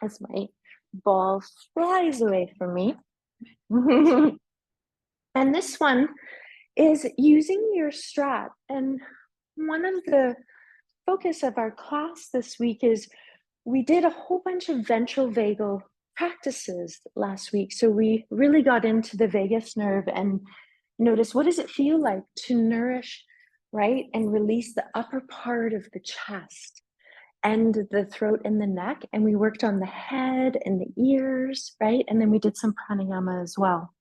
as my ball flies away from me. And this one is using your strap. And one of the focus of our class this week is we did a whole bunch of ventral vagal practices last week. So we really got into the vagus nerve and notice, what does it feel like to nourish, right? And release the upper part of the chest and the throat and the neck. And we worked on the head and the ears, right? And then we did some pranayama as well.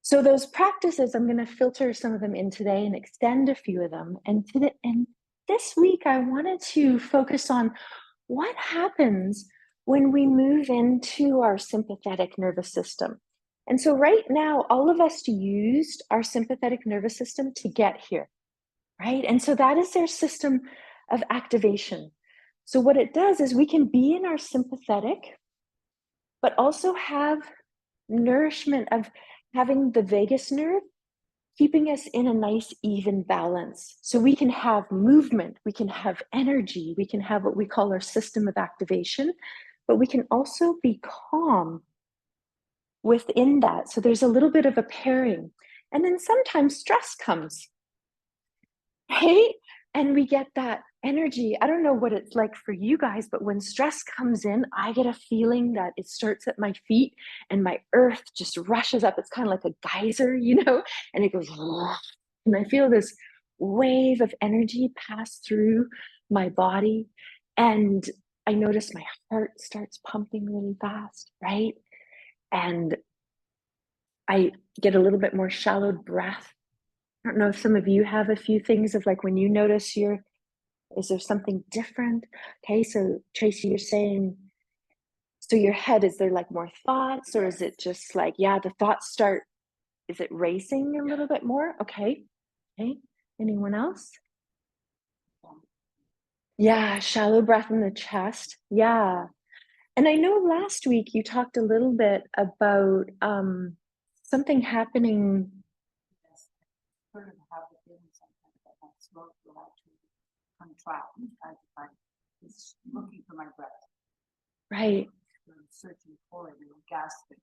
So those practices, I'm going to filter some of them in today and extend a few of them. And this week, I wanted to focus on what happens when we move into our sympathetic nervous system. And so right now, all of us used our sympathetic nervous system to get here, right? And so that is their system of activation. So what it does is we can be in our sympathetic, but also have nourishment of having the vagus nerve keeping us in a nice even balance. So we can have movement, we can have energy, we can have what we call our system of activation, but we can also be calm within that. So there's a little bit of a pairing. And then sometimes stress comes, right? And we get that energy. I don't know what it's like for you guys, but when stress comes in, I get a feeling that it starts at my feet and my earth just rushes up. It's kind of like a geyser, and it goes, and I feel this wave of energy pass through my body. And I notice my heart starts pumping really fast, right? And I get a little bit more shallow breath. I don't know if some of you have a few things of like when you notice is there something different? Okay, so Tracy, you're saying, so your head, is there like more thoughts, or is it just like, yeah, the thoughts start, is it racing a little bit more? Okay, anyone else? Yeah, shallow breath in the chest. Yeah. And I know last week you talked a little bit about something happening. Looking for my breath. Right. I'm searching for it and gasping.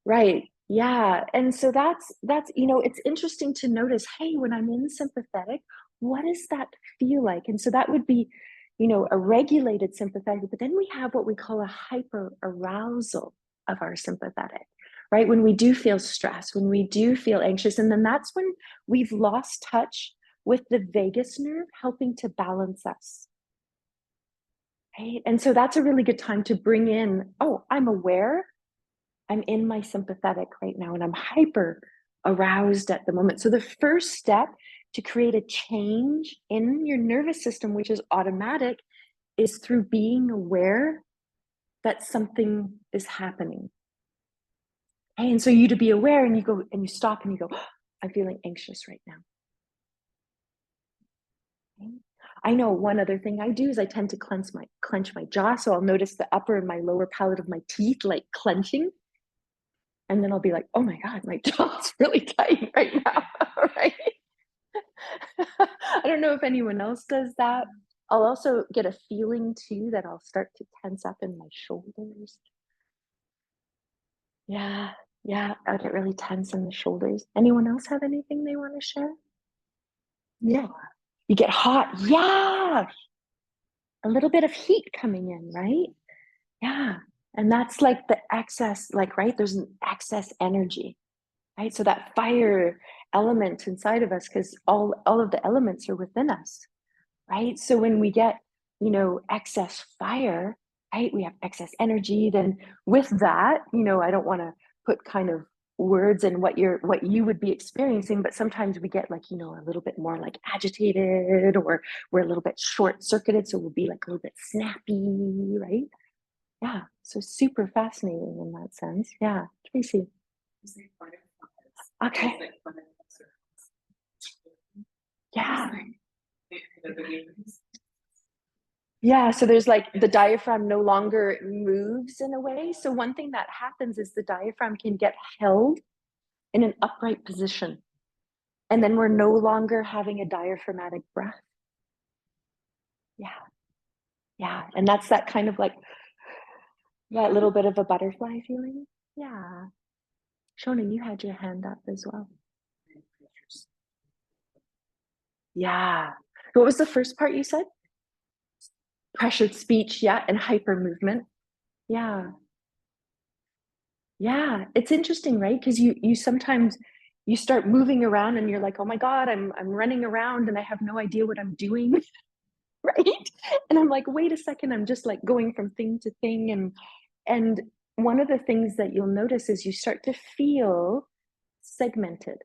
Right. Yeah. And so that's, it's interesting to notice, hey, when I'm in sympathetic, what does that feel like? And so that would be, a regulated sympathetic, but then we have what we call a hyper arousal of our sympathetic, right? When we do feel stress, when we do feel anxious, and then that's when we've lost touch with the vagus nerve helping to balance us. Right? And so that's a really good time to bring in, oh, I'm aware, I'm in my sympathetic right now, and I'm hyper aroused at the moment. So the first step to create a change in your nervous system, which is automatic, is through being aware that something is happening. Okay? And so you to be aware, and you go and you stop and you go, oh, I'm feeling anxious right now. Okay? I know one other thing I do is I tend to clench my jaw. So I'll notice the upper and my lower palate of my teeth like clenching. And then I'll be like, oh my God, my jaw's really tight right now, right? I don't know if anyone else does that. I'll also get a feeling too that I'll start to tense up in my shoulders. Yeah, I'll get really tense in the shoulders. Anyone else have anything they want to share? Yeah. You get hot. Yeah. A little bit of heat coming in, right? Yeah. And that's like the excess, right? There's an excess energy, right? So that fire element inside of us, because all of the elements are within us, right? So when we get, excess fire, right? We have excess energy. Then with that, I don't want to put kind of words in what you would be experiencing, but sometimes we get like, a little bit more like agitated, or we're a little bit short-circuited. So we'll be like a little bit snappy, right? Yeah. So super fascinating in that sense. Yeah. Tracy. Okay. Yeah. Yeah, so there's like the diaphragm no longer moves in a way. So one thing that happens is the diaphragm can get held in an upright position. And then we're no longer having a diaphragmatic breath. Yeah. And that's that kind of like That little bit of a butterfly feeling? Yeah. Shona, you had your hand up as well. Yeah. What was the first part you said? Pressured speech, yeah, and hyper movement. Yeah. Yeah. It's interesting, right? Because you sometimes you start moving around and you're like, oh my God, I'm running around and I have no idea what I'm doing. Right? And I'm like, wait a second, I'm just like going from thing to thing. And one of the things that you'll notice is you start to feel segmented,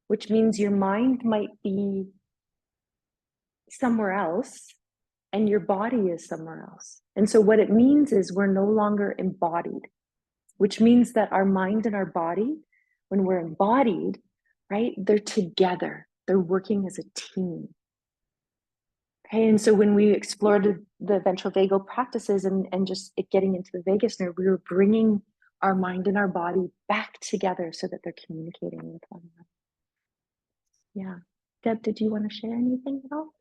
which means your mind might be somewhere else and your body is somewhere else. And so what it means is we're no longer embodied, which means that our mind and our body, when we're embodied, right, they're together, they're working as a team. Okay, and so when we explored the ventral vagal practices and just it getting into the vagus nerve, we were bringing our mind and our body back together so that they're communicating with one another. Yeah. Deb, did you want to share anything at all?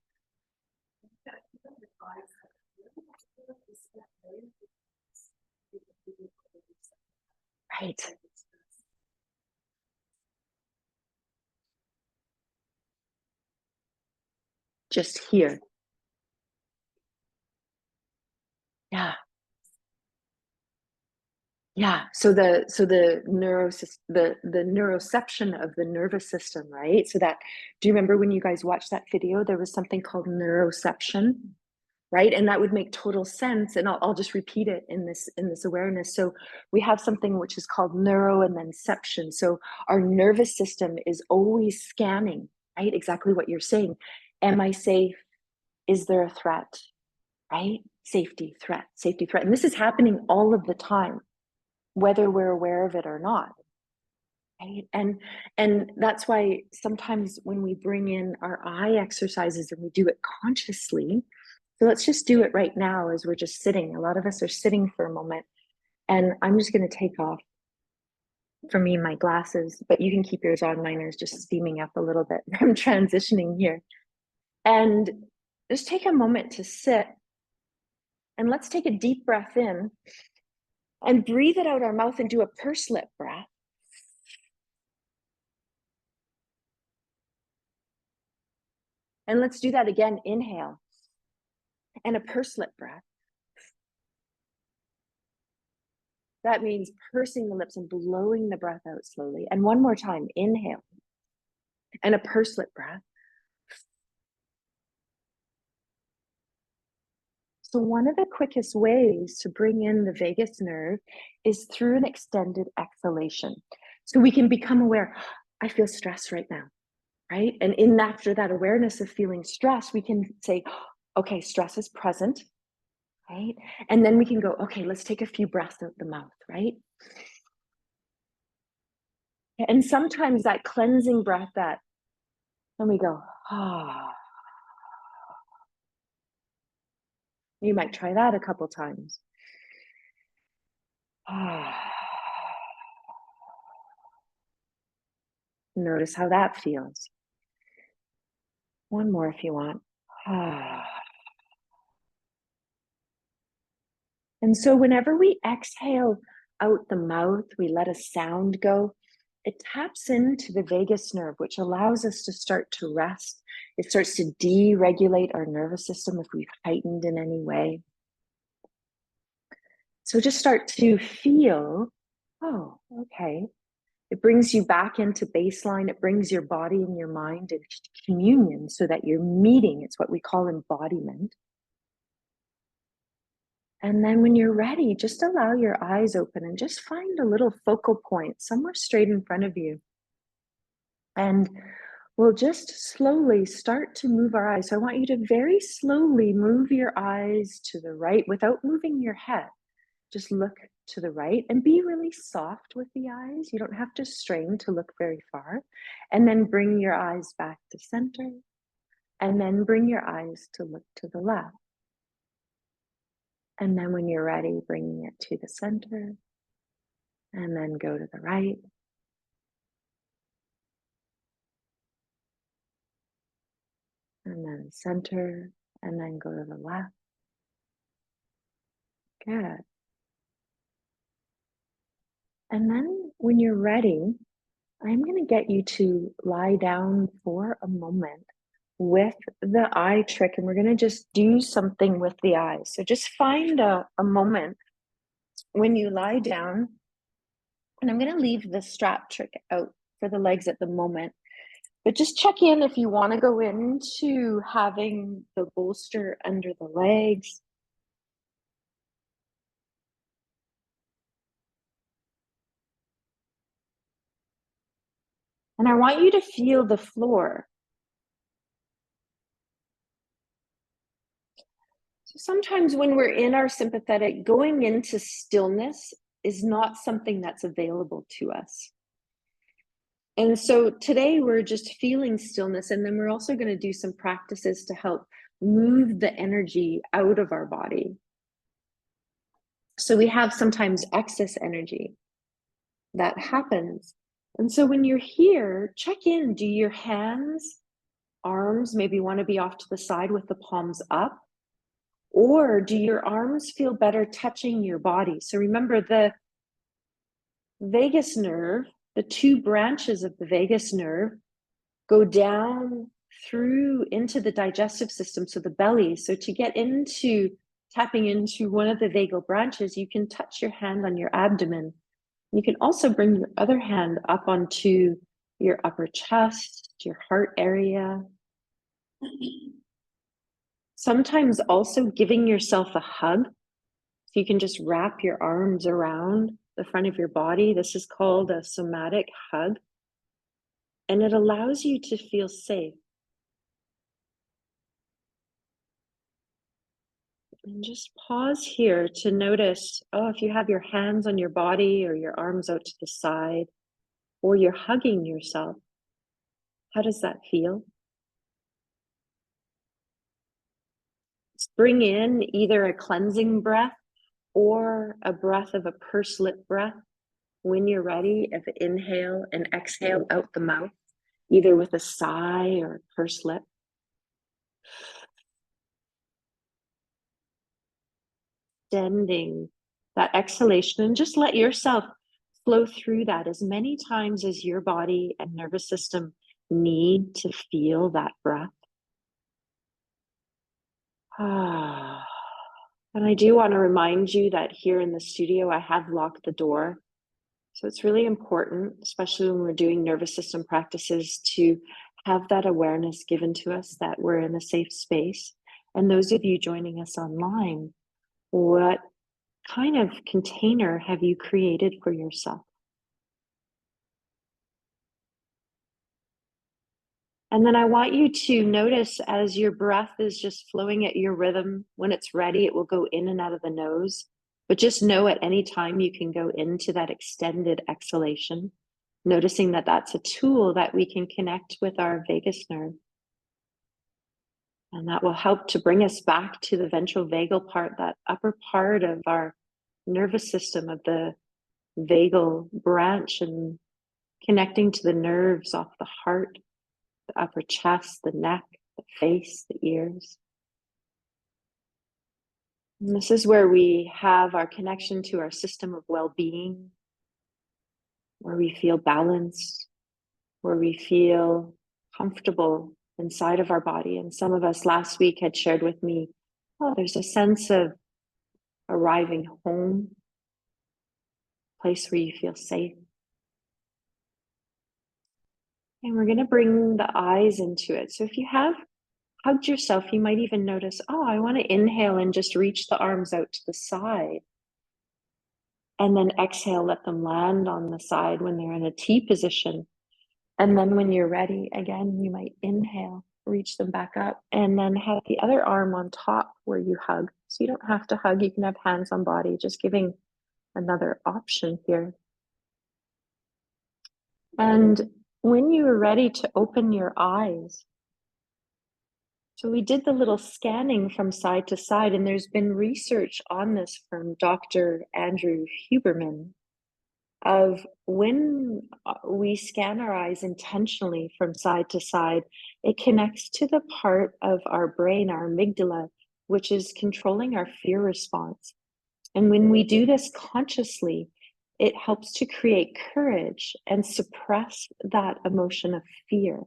Right. Just here. Yeah. Yeah. So the neuroception of the nervous system, right? So that, do you remember when you guys watched that video? There was something called neuroception, right? And that would make total sense. And I'll just repeat it in this awareness. So we have something which is called neuro and then ception. So our nervous system is always scanning, right? Exactly what you're saying. Am I safe? Is there a threat? Right? Safety, threat, safety, threat. And this is happening all of the time, whether we're aware of it or not. Right? And that's why sometimes when we bring in our eye exercises and we do it consciously, so let's just do it right now as we're just sitting. A lot of us are sitting for a moment, and I'm just going to take off, for me, my glasses, but you can keep yours on. Mine is just steaming up a little bit. I'm transitioning here. And just take a moment to sit, and let's take a deep breath in and breathe it out our mouth and do a pursed lip breath. And let's do that again. Inhale and a pursed lip breath. That means pursing the lips and blowing the breath out slowly. And one more time, inhale and a pursed lip breath. So one of the quickest ways to bring in the vagus nerve is through an extended exhalation. So we can become aware, I feel stress right now, right? And after that awareness of feeling stress, we can say, okay, stress is present, right? And then we can go, okay, let's take a few breaths out the mouth, right? And sometimes that cleansing breath, that when we go, ah, you might try that a couple times. Ah. Notice how that feels. One more if you want. Ah. And so whenever we exhale out the mouth, we let a sound go, it taps into the vagus nerve, which allows us to start to rest. It starts to deregulate our nervous system if we've heightened in any way. So just start to feel, oh, okay. It brings you back into baseline. It brings your body and your mind into communion so that you're meeting. It's what we call embodiment. And then when you're ready, just allow your eyes open and just find a little focal point somewhere straight in front of you. And we'll just slowly start to move our eyes. So I want you to very slowly move your eyes to the right without moving your head. Just look to the right and be really soft with the eyes. You don't have to strain to look very far. And then bring your eyes back to center. And then bring your eyes to look to the left. And then when you're ready, bringing it to the center. And then go to the right. And then center. And then go to the left. Good. And then when you're ready, I'm going to get you to lie down for a moment with the eye trick, and we're going to just do something with the eyes. So just find a moment when you lie down, and I'm going to leave the strap trick out for the legs at the moment, but just check in if you want to go into having the bolster under the legs. And I want you to feel the floor. So sometimes when we're in our sympathetic, going into stillness is not something that's available to us. And so today we're just feeling stillness, and then we're also going to do some practices to help move the energy out of our body. So we have sometimes excess energy that happens. And so when you're here, check in. Do your hands, arms maybe want to be off to the side with the palms up? Or do your arms feel better touching your body? So remember, the vagus nerve, the two branches of the vagus nerve go down through into the digestive system, so the belly. So to get into tapping into one of the vagal branches, you can touch your hand on your abdomen. You can also bring your other hand up onto your upper chest, your heart area. Sometimes also giving yourself a hug. So you can just wrap your arms around the front of your body. This is called a somatic hug. And it allows you to feel safe. And just pause here to notice, if you have your hands on your body or your arms out to the side, or you're hugging yourself, how does that feel? Let's bring in either a cleansing breath or a breath of a pursed lip breath. When you're ready, of inhale and exhale out the mouth, either with a sigh or a pursed lip. Extending that exhalation, and just let yourself flow through that as many times as your body and nervous system need to feel that breath. And I do want to remind you that here in the studio, I have locked the door. So it's really important, especially when we're doing nervous system practices, to have that awareness given to us that we're in a safe space. And those of you joining us online, what kind of container have you created for yourself? And then I want you to notice as your breath is just flowing at your rhythm. When it's ready, it will go in and out of the nose. But just know at any time you can go into that extended exhalation, noticing that that's a tool that we can connect with our vagus nerve. And that will help to bring us back to the ventral vagal part, that upper part of our nervous system, of the vagal branch, and connecting to the nerves off the heart, the upper chest, the neck, the face, the ears. And this is where we have our connection to our system of well-being, where we feel balanced, where we feel comfortable inside of our body. And some of us last week had shared with me, there's a sense of arriving home, a place where you feel safe. And we're going to bring the eyes into it. So if you have hugged yourself, you might even notice, I want to inhale and just reach the arms out to the side. And then exhale, let them land on the side when they're in a T position. And then when you're ready, again, you might inhale, reach them back up, and then have the other arm on top where you hug. So you don't have to hug, you can have hands on body, just giving another option here. And when you are ready to open your eyes, so we did the little scanning from side to side, and there's been research on this from Dr. Andrew Huberman, of when we scan our eyes intentionally from side to side, it connects to the part of our brain, our amygdala, which is controlling our fear response. And when we do this consciously, it helps to create courage and suppress that emotion of fear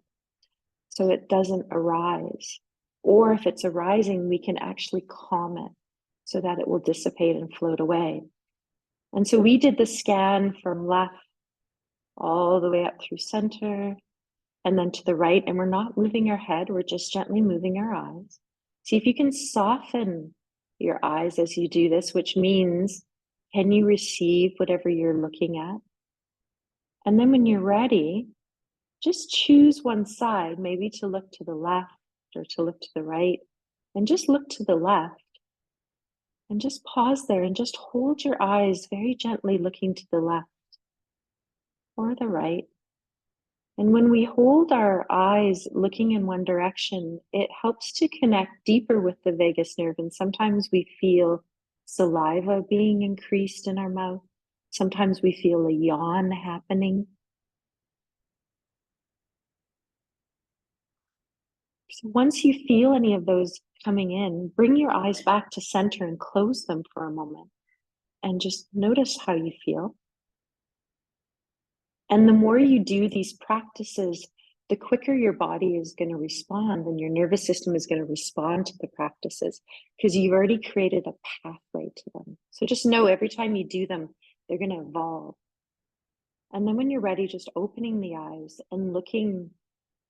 so it doesn't arise. Or if it's arising, we can actually calm it so that it will dissipate and float away. And so we did the scan from left all the way up through center and then to the right. And we're not moving our head, we're just gently moving our eyes. See if you can soften your eyes as you do this, which means, can you receive whatever you're looking at? And then when you're ready, just choose one side, maybe to look to the left or to look to the right, and just look to the left. And just pause there and just hold your eyes very gently looking to the left or the right. And when we hold our eyes looking in one direction, it helps to connect deeper with the vagus nerve. And sometimes we feel saliva being increased in our mouth. Sometimes we feel a yawn happening. So once you feel any of those coming in, bring your eyes back to center and close them for a moment. And just notice how you feel. And the more you do these practices, the quicker your body is going to respond and your nervous system is going to respond to the practices because you've already created a pathway to them. So just know every time you do them, they're going to evolve. And then when you're ready, just opening the eyes and looking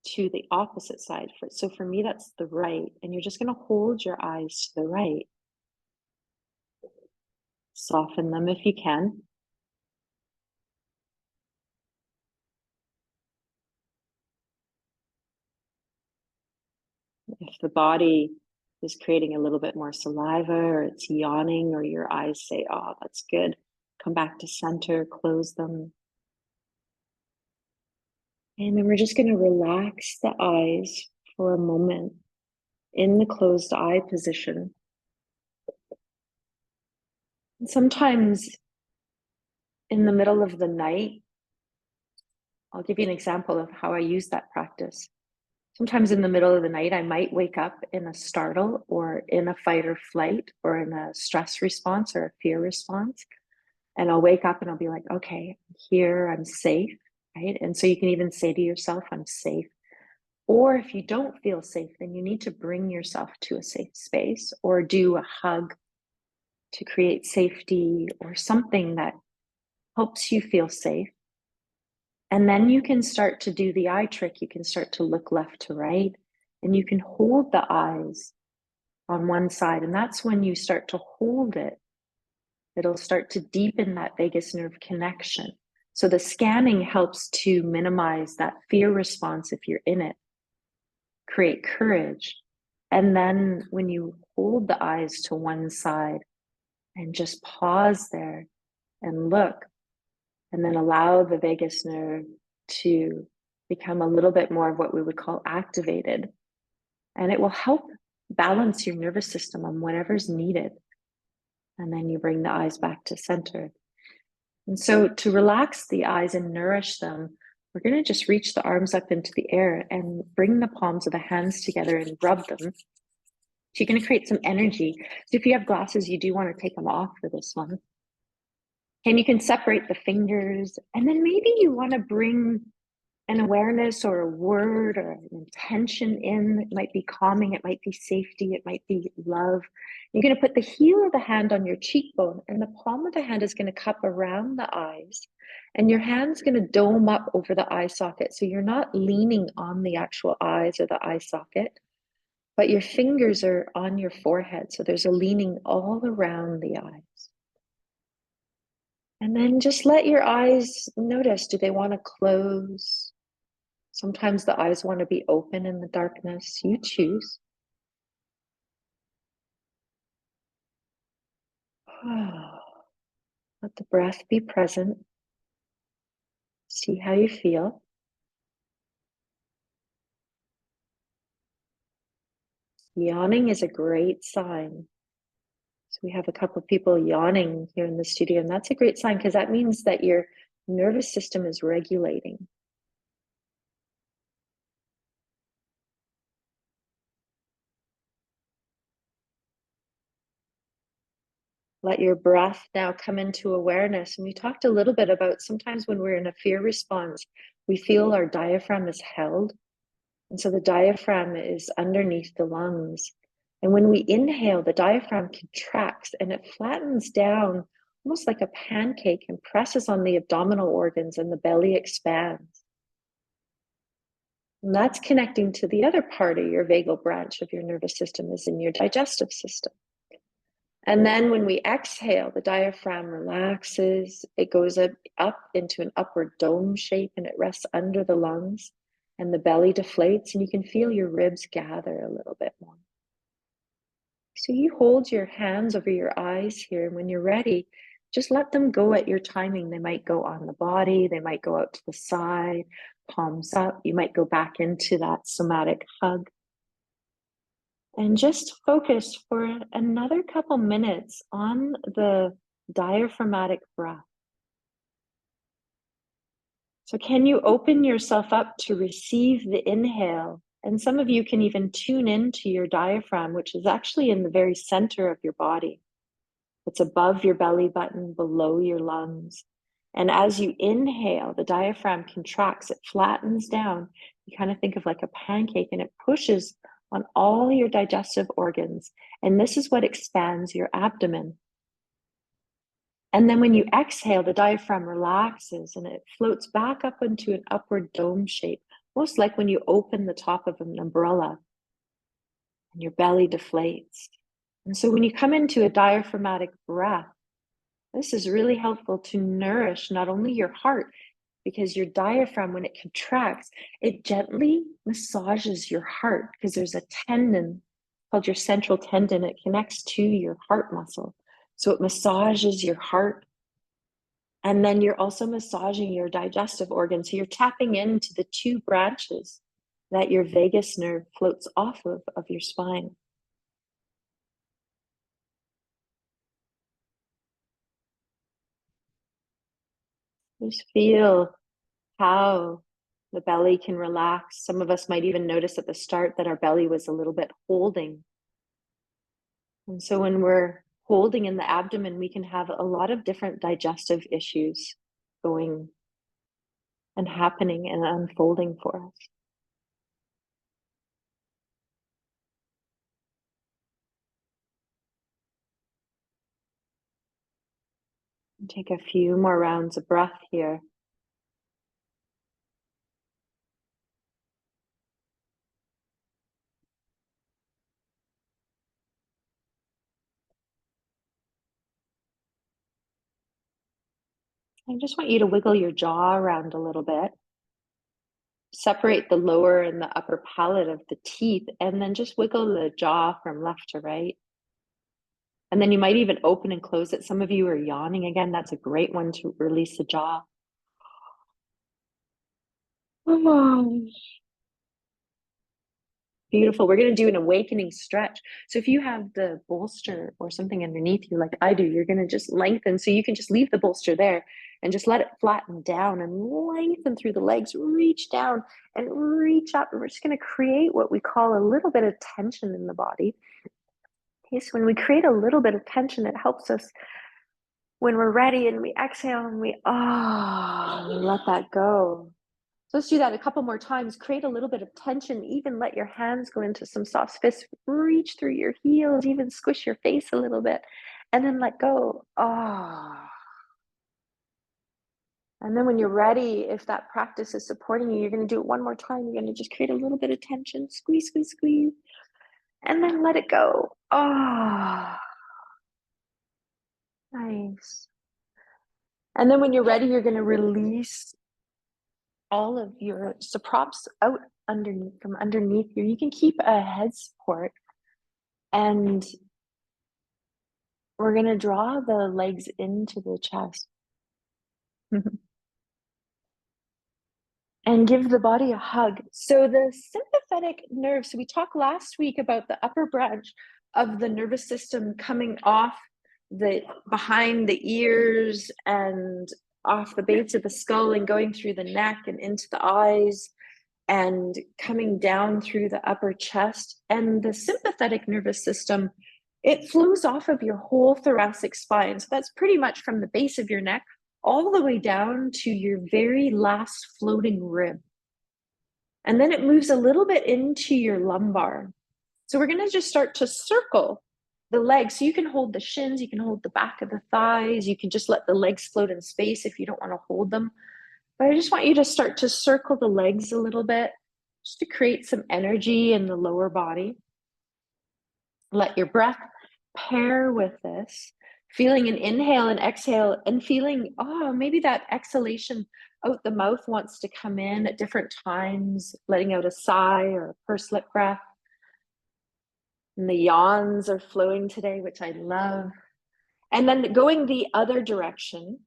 to the opposite side. So for me, that's the right. And you're just going to hold your eyes to the right. Soften them if you can. If the body is creating a little bit more saliva or it's yawning or your eyes say, oh, that's good, come back to center, close them. And then we're just going to relax the eyes for a moment in the closed eye position. And sometimes in the middle of the night, I'll give you an example of how I use that practice. Sometimes in the middle of the night, I might wake up in a startle or in a fight or flight or in a stress response or a fear response. And I'll wake up and I'll be like, okay, I'm here, I'm safe, right? And so you can even say to yourself, I'm safe. Or if you don't feel safe, then you need to bring yourself to a safe space or do a hug to create safety or something that helps you feel safe. And then you can start to do the eye trick. You can start to look left to right and you can hold the eyes on one side. And that's when you start to hold it. It'll start to deepen that vagus nerve connection. So the scanning helps to minimize that fear response if you're in it, create courage. And then when you hold the eyes to one side and just pause there and look, and then allow the vagus nerve to become a little bit more of what we would call activated. And it will help balance your nervous system on whatever's needed. And then you bring the eyes back to center. And so to relax the eyes and nourish them, we're going to just reach the arms up into the air and bring the palms of the hands together and rub them. So you're going to create some energy. So if you have glasses, you do want to take them off for this one. And you can separate the fingers. And then maybe you want to bring an awareness or a word or an intention in. It might be calming, it might be safety, it might be love. You're going to put the heel of the hand on your cheekbone and the palm of the hand is going to cup around the eyes and your hand's going to dome up over the eye socket. So you're not leaning on the actual eyes or the eye socket, but your fingers are on your forehead. So there's a leaning all around the eyes. And then just let your eyes notice, do they want to close? Sometimes the eyes want to be open in the darkness. You choose. Let the breath be present. See how you feel. Yawning is a great sign. So we have a couple of people yawning here in the studio, and that's a great sign because that means that your nervous system is regulating. Let your breath now come into awareness. And we talked a little bit about sometimes when we're in a fear response, we feel our diaphragm is held. And so the diaphragm is underneath the lungs. And when we inhale, the diaphragm contracts and it flattens down almost like a pancake and presses on the abdominal organs, and the belly expands. And that's connecting to the other part of your vagal branch of your nervous system, is in your digestive system. And then when we exhale, the diaphragm relaxes. It goes up into an upward dome shape, and it rests under the lungs, and the belly deflates, and you can feel your ribs gather a little bit more. So you hold your hands over your eyes here, and when you're ready, just let them go at your timing. They might go on the body, they might go out to the side, palms up. You might go back into that somatic hug. And just focus for another couple minutes on the diaphragmatic breath. So can you open yourself up to receive the inhale? And some of you can even tune into your diaphragm, which is actually in the very center of your body. It's above your belly button, below your lungs. And as you inhale, the diaphragm contracts, it flattens down. You kind of think of like a pancake, and it pushes on all your digestive organs. And this is what expands your abdomen. And then when you exhale, the diaphragm relaxes and it floats back up into an upward dome shape, most like when you open the top of an umbrella and your belly deflates. And so when you come into a diaphragmatic breath, this is really helpful to nourish not only your heart, because your diaphragm, when it contracts, it gently massages your heart, because there's a tendon called your central tendon. It connects to your heart muscle. So it massages your heart. And then you're also massaging your digestive organs. So you're tapping into the two branches that your vagus nerve floats off of your spine. Just feel how the belly can relax. Some of us might even notice at the start that our belly was a little bit holding. And so when we're holding in the abdomen, we can have a lot of different digestive issues going and happening and unfolding for us. And take a few more rounds of breath here. I just want you to wiggle your jaw around a little bit. Separate the lower and the upper palate of the teeth, and then just wiggle the jaw from left to right. And then you might even open and close it. Some of you are yawning again. That's a great one to release the jaw. Beautiful. We're going to do an awakening stretch. So if you have the bolster or something underneath you, like I do, you're going to just lengthen. So you can just leave the bolster there and just let it flatten down and lengthen through the legs, reach down and reach up. And we're just going to create what we call a little bit of tension in the body. Okay, so when we create a little bit of tension, it helps us when we're ready, and we exhale and we let that go. So let's do that a couple more times. Create a little bit of tension. Even let your hands go into some soft fists. Reach through your heels. Even squish your face a little bit. And then let go. And then when you're ready, if that practice is supporting you, you're going to do it one more time. You're going to just create a little bit of tension. Squeeze, squeeze, squeeze. And then let it go. Nice. And then when you're ready, you're going to release all of your props out from underneath you. You can keep a head support, and we're going to draw the legs into the chest and give the body a hug. So the sympathetic nerve, so we talked last week about the upper branch of the nervous system coming off behind the ears and off the base of the skull and going through the neck and into the eyes and coming down through the upper chest. And the sympathetic nervous system It flows off of your whole thoracic spine. So that's pretty much from the base of your neck all the way down to your very last floating rib. And then it moves a little bit into your lumbar. So we're going to just start to circle the legs. So you can hold the shins, you can hold the back of the thighs, you can just let the legs float in space if you don't want to hold them. But I just want you to start to circle the legs a little bit, just to create some energy in the lower body. Let your breath pair with this, feeling an inhale and exhale, and feeling, oh, maybe that exhalation out the mouth wants to come in at different times, letting out a sigh or a pursed lip breath. And the yawns are flowing today, which I love. And then going the other direction.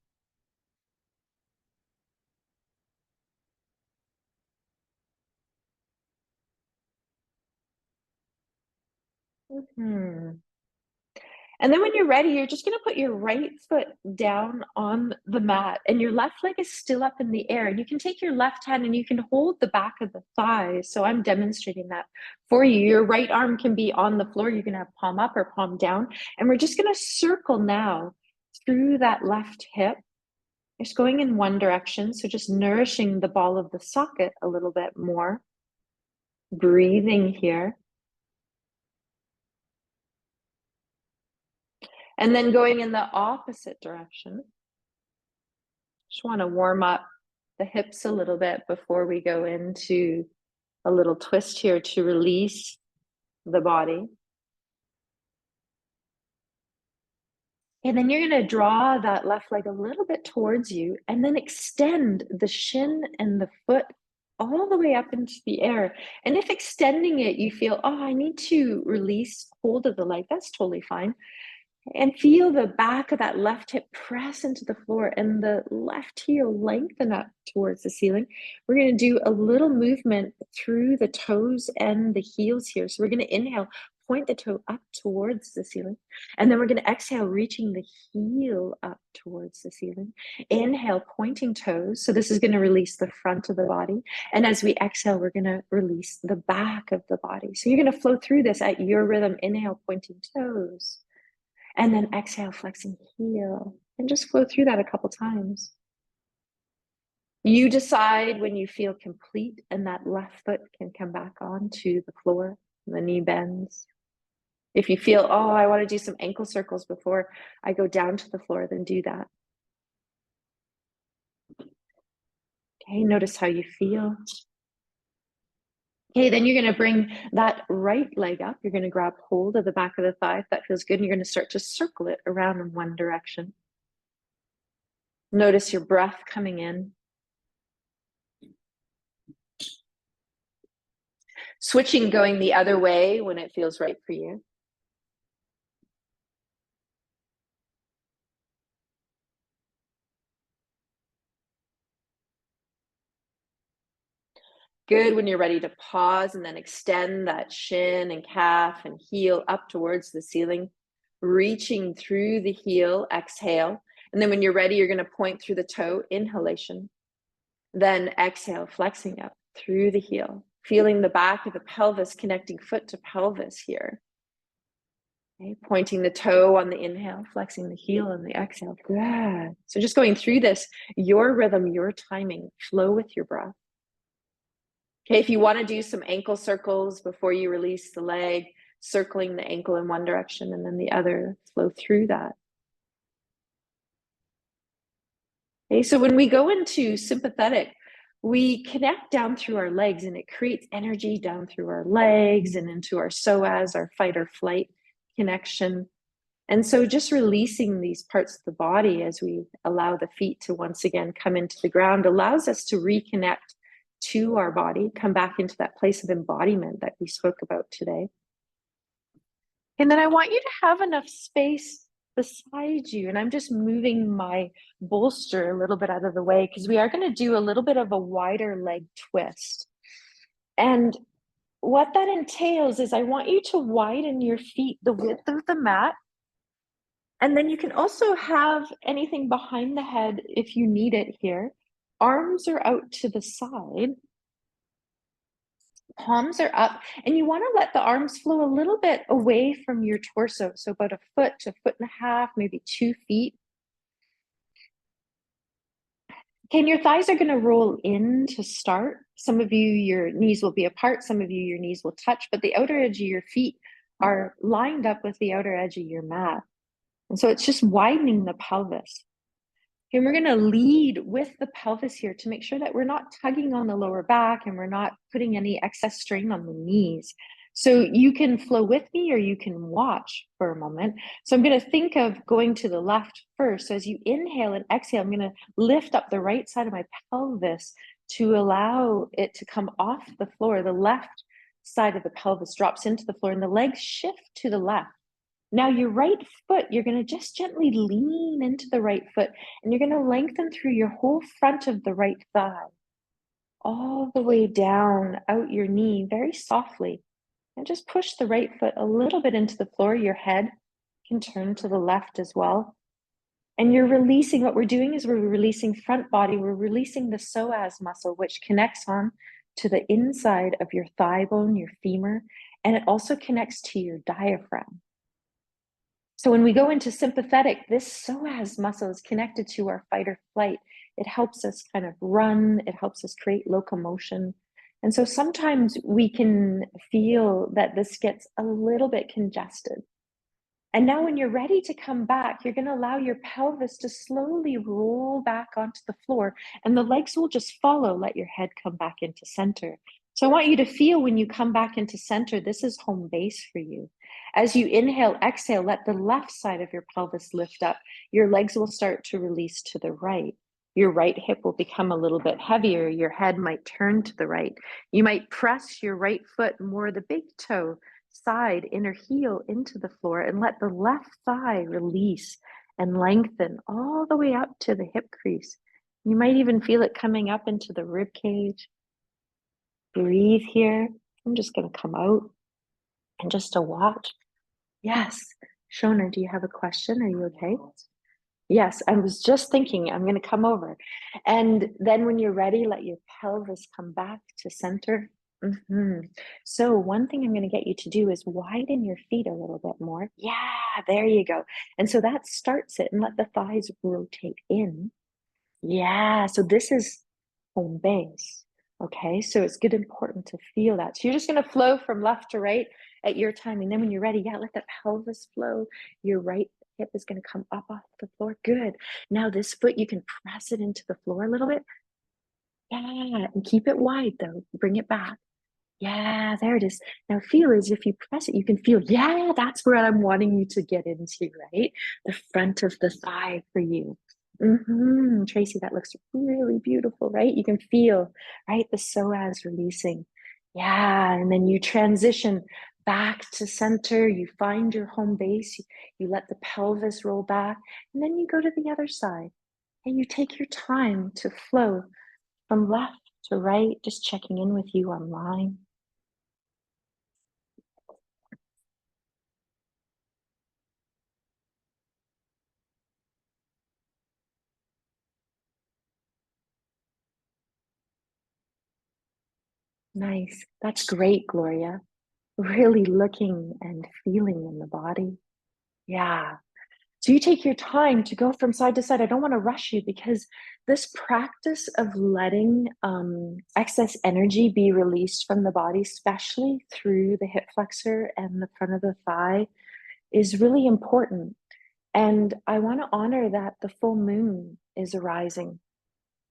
Mm-hmm. And then when you're ready, you're just going to put your right foot down on the mat and your left leg is still up in the air. And you can take your left hand and you can hold the back of the thighs. So I'm demonstrating that for you. Your right arm can be on the floor. You can have palm up or palm down. And we're just going to circle now through that left hip. Just going in one direction. So just nourishing the ball of the socket a little bit more. Breathing here. And then going in the opposite direction. Just want to warm up the hips a little bit before we go into a little twist here to release the body. And then you're going to draw that left leg a little bit towards you and then extend the shin and the foot all the way up into the air. And if extending it, you feel, oh, I need to release hold of the leg, that's totally fine. And feel the back of that left hip press into the floor and the left heel lengthen up towards the ceiling. We're going to do a little movement through the toes and the heels here. So we're going to inhale, point the toe up towards the ceiling. And then we're going to exhale, reaching the heel up towards the ceiling. Inhale, pointing toes. So this is going to release the front of the body. And as we exhale, we're going to release the back of the body. So you're going to flow through this at your rhythm. Inhale, pointing toes. And then exhale, flexing heel, and just flow through that a couple times. You decide when you feel complete and that left foot can come back onto the floor, the knee bends. If you feel, oh, I want to do some ankle circles before I go down to the floor, then do that. Okay, notice how you feel. Okay, then you're going to bring that right leg up. You're going to grab hold of the back of the thigh if that feels good. And you're going to start to circle it around in one direction. Notice your breath coming in. Switching, going the other way when it feels right for you. Good when you're ready to pause and then extend that shin and calf and heel up towards the ceiling, reaching through the heel, exhale. And then when you're ready, you're going to point through the toe, inhalation. Then exhale, flexing up through the heel, feeling the back of the pelvis connecting foot to pelvis here. Okay, pointing the toe on the inhale, flexing the heel on the exhale. Good. So just going through this, your rhythm, your timing, flow with your breath. Okay, if you want to do some ankle circles before you release the leg, circling the ankle in one direction and then the other, flow through that. Okay, so when we go into sympathetic, we connect down through our legs and it creates energy down through our legs and into our psoas, our fight or flight connection. And so just releasing these parts of the body as we allow the feet to once again come into the ground allows us to reconnect to our body, come back into that place of embodiment that we spoke about today. And then I want you to have enough space beside you. And I'm just moving my bolster a little bit out of the way because we are going to do a little bit of a wider leg twist. And what that entails is I want you to widen your feet the width of the mat. And then you can also have anything behind the head if you need it here. Arms are out to the side. Palms are up, and you want to let the arms flow a little bit away from your torso. So about a foot to foot and a half, maybe 2 feet. Okay, and your thighs are going to roll in to start. Some of you, your knees will be apart. Some of you, your knees will touch, but the outer edge of your feet are lined up with the outer edge of your mat. And so it's just widening the pelvis. And we're going to lead with the pelvis here to make sure that we're not tugging on the lower back and we're not putting any excess strain on the knees. So you can flow with me or you can watch for a moment. So I'm going to think of going to the left first. So as you inhale and exhale, I'm going to lift up the right side of my pelvis to allow it to come off the floor. The left side of the pelvis drops into the floor and the legs shift to the left. Now your right foot, you're going to just gently lean into the right foot and you're going to lengthen through your whole front of the right thigh, all the way down out your knee very softly. And just push the right foot a little bit into the floor. Your head can turn to the left as well. And you're releasing, what we're doing is we're releasing front body. We're releasing the psoas muscle, which connects on to the inside of your thigh bone, your femur, and it also connects to your diaphragm. So when we go into sympathetic, this psoas muscle is connected to our fight or flight. It helps us kind of run. It helps us create locomotion. And so sometimes we can feel that this gets a little bit congested. And now when you're ready to come back, you're going to allow your pelvis to slowly roll back onto the floor and the legs will just follow. Let your head come back into center. So I want you to feel when you come back into center, this is home base for you. As you inhale, exhale, let the left side of your pelvis lift up. Your legs will start to release to the right. Your right hip will become a little bit heavier. Your head might turn to the right. You might press your right foot, more the big toe, side, inner heel into the floor and let the left thigh release and lengthen all the way up to the hip crease. You might even feel it coming up into the rib cage. Breathe here. I'm just going to come out and just to watch. Yes. Shona, do you have a question? Are you okay? Yes, I was just thinking I'm going to come over. And then when you're ready, let your pelvis come back to center. So one thing I'm going to get you to do is widen your feet a little bit more. Yeah, there you go. And so that starts it and let the thighs rotate in. Yeah, so this is home base. Okay, so it's good, important to feel that. So you're just going to flow from left to right at your time. And then when you're ready, yeah, let that pelvis flow. Your right hip is going to come up off the floor. Good. Now this foot, you can press it into the floor a little bit. Yeah, and keep it wide though. Bring it back. Yeah, there it is. Now feel as if you press it, you can feel, yeah, that's where I'm wanting you to get into, right? The front of the thigh for you. Tracy, that looks really beautiful, right? You can feel, right? The psoas releasing. Yeah, and then you transition back to center. You find your home base. You let the pelvis roll back, and then you go to the other side. And you take your time to flow from left to right, just checking in with you online. Nice. That's great, Gloria. Really looking and feeling in the body. Yeah. So you take your time to go from side to side. I don't want to rush you because this practice of letting excess energy be released from the body, especially through the hip flexor and the front of the thigh, is really important. And I want to honor that the full moon is arising.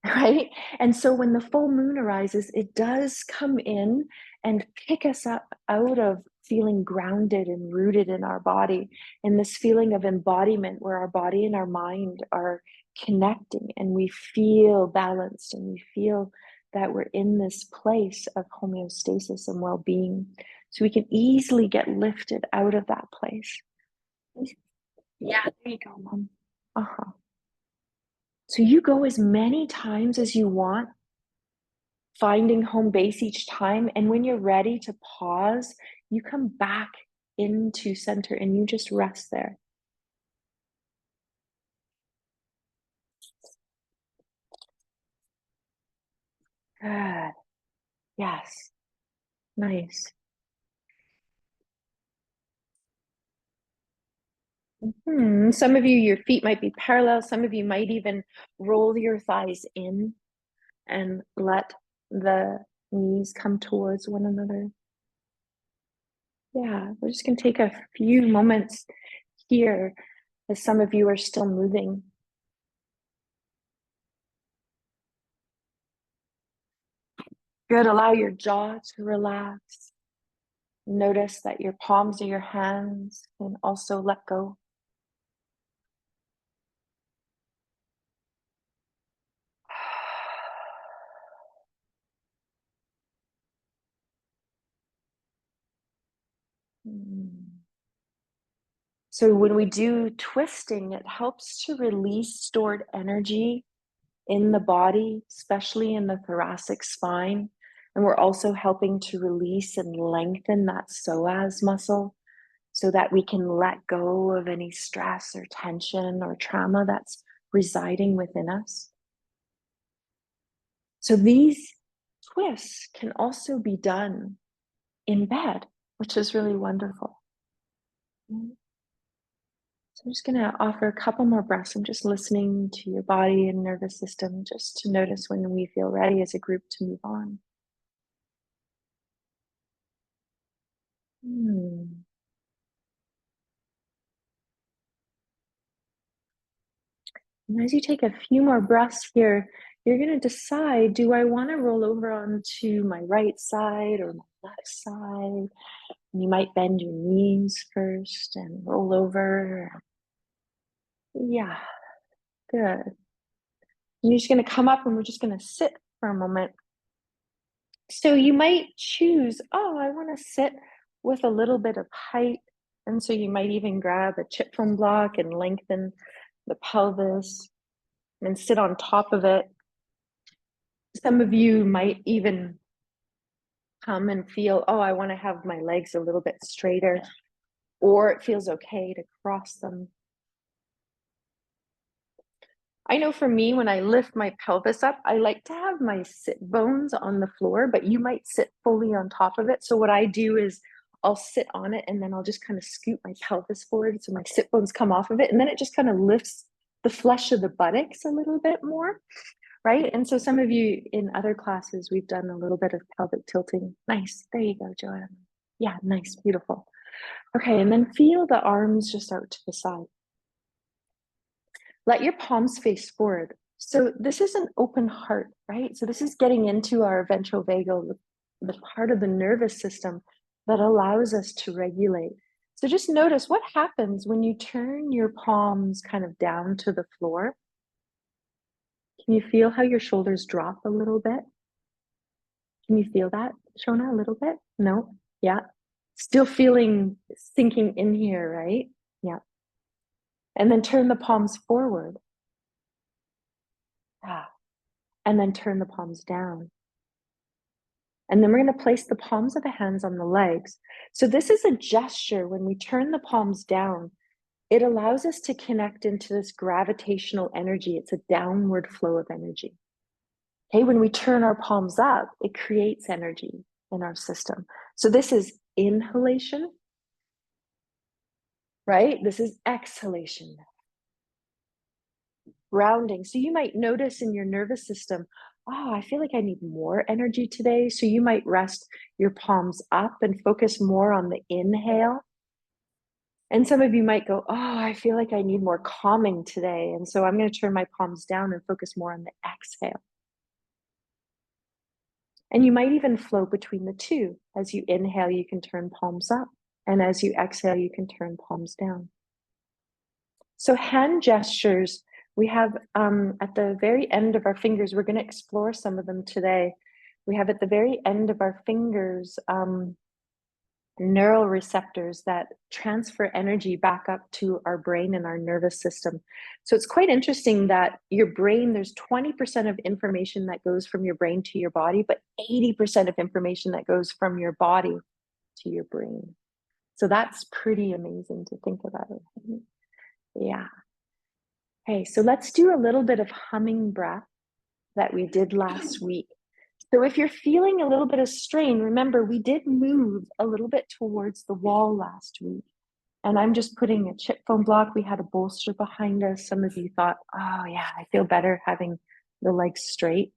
Right? And so when the full moon arises, it does come in and pick us up out of feeling grounded and rooted in our body, and this feeling of embodiment where our body and our mind are connecting and we feel balanced and we feel that we're in this place of homeostasis and well-being. So we can easily get lifted out of that place. Yeah, there you go, Mom. Uh-huh. So you go as many times as you want, finding home base each time. And when you're ready to pause, you come back into center and you just rest there. Good. Yes. Nice. Some of you, your feet might be parallel. Some of you might even roll your thighs in and let the knees come towards one another. Yeah, we're just going to take a few moments here as some of you are still moving. Good. Allow your jaw to relax. Notice that your palms of your hands can also let go. So when we do twisting, it helps to release stored energy in the body, especially in the thoracic spine. And we're also helping to release and lengthen that psoas muscle so that we can let go of any stress or tension or trauma that's residing within us. So these twists can also be done in bed, which is really wonderful. So I'm just going to offer a couple more breaths. I'm just listening to your body and nervous system just to notice when we feel ready as a group to move on. And as you take a few more breaths here, you're going to decide, do I want to roll over onto my right side or my left side? And you might bend your knees first and roll over. Yeah, good. And you're just going to come up and we're just going to sit for a moment. So you might choose, oh, I want to sit with a little bit of height. And so you might even grab a chip foam block and lengthen the pelvis and sit on top of it. Some of you might even come and feel, oh, I want to have my legs a little bit straighter, or it feels okay to cross them. I know for me, when I lift my pelvis up, I like to have my sit bones on the floor, but you might sit fully on top of it. So what I do is I'll sit on it and then I'll just kind of scoot my pelvis forward so my sit bones come off of it. And then it just kind of lifts the flesh of the buttocks a little bit more, right? And so some of you in other classes, we've done a little bit of pelvic tilting. Nice. There you go, Joanne. Yeah, nice. Beautiful. Okay, and then feel the arms just out to the side. Let your palms face forward. So this is an open heart, right? So this is getting into our ventral vagal, the part of the nervous system that allows us to regulate. So just notice what happens when you turn your palms kind of down to the floor. Can you feel how your shoulders drop a little bit? Can you feel that, Shona, a little bit? No? Yeah. Still feeling sinking in here, right? Yeah. And then turn the palms forward. Ah. And then turn the palms down. And then we're going to place the palms of the hands on the legs. So this is a gesture. When we turn the palms down, it allows us to connect into this gravitational energy. It's a downward flow of energy. Okay, when we turn our palms up, it creates energy in our system. So this is inhalation, right? This is exhalation. Grounding. So you might notice in your nervous system, oh, I feel like I need more energy today. So you might rest your palms up and focus more on the inhale. And some of you might go, oh, I feel like I need more calming today. And so I'm going to turn my palms down and focus more on the exhale. And you might even flow between the two. As you inhale, you can turn palms up. And as you exhale, you can turn palms down. So hand gestures, we have at the very end of our fingers, we're going to explore some of them today. We have at the very end of our fingers neural receptors that transfer energy back up to our brain and our nervous system. So it's quite interesting that your brain, there's 20% of information that goes from your brain to your body, but 80% of information that goes from your body to your brain. So that's pretty amazing to think about it. Yeah. Okay, so let's do a little bit of humming breath that we did last week. So if you're feeling a little bit of strain, remember we did move a little bit towards the wall last week. And I'm just putting a chip foam block. We had a bolster behind us. Some of you thought, oh yeah, I feel better having the legs straight.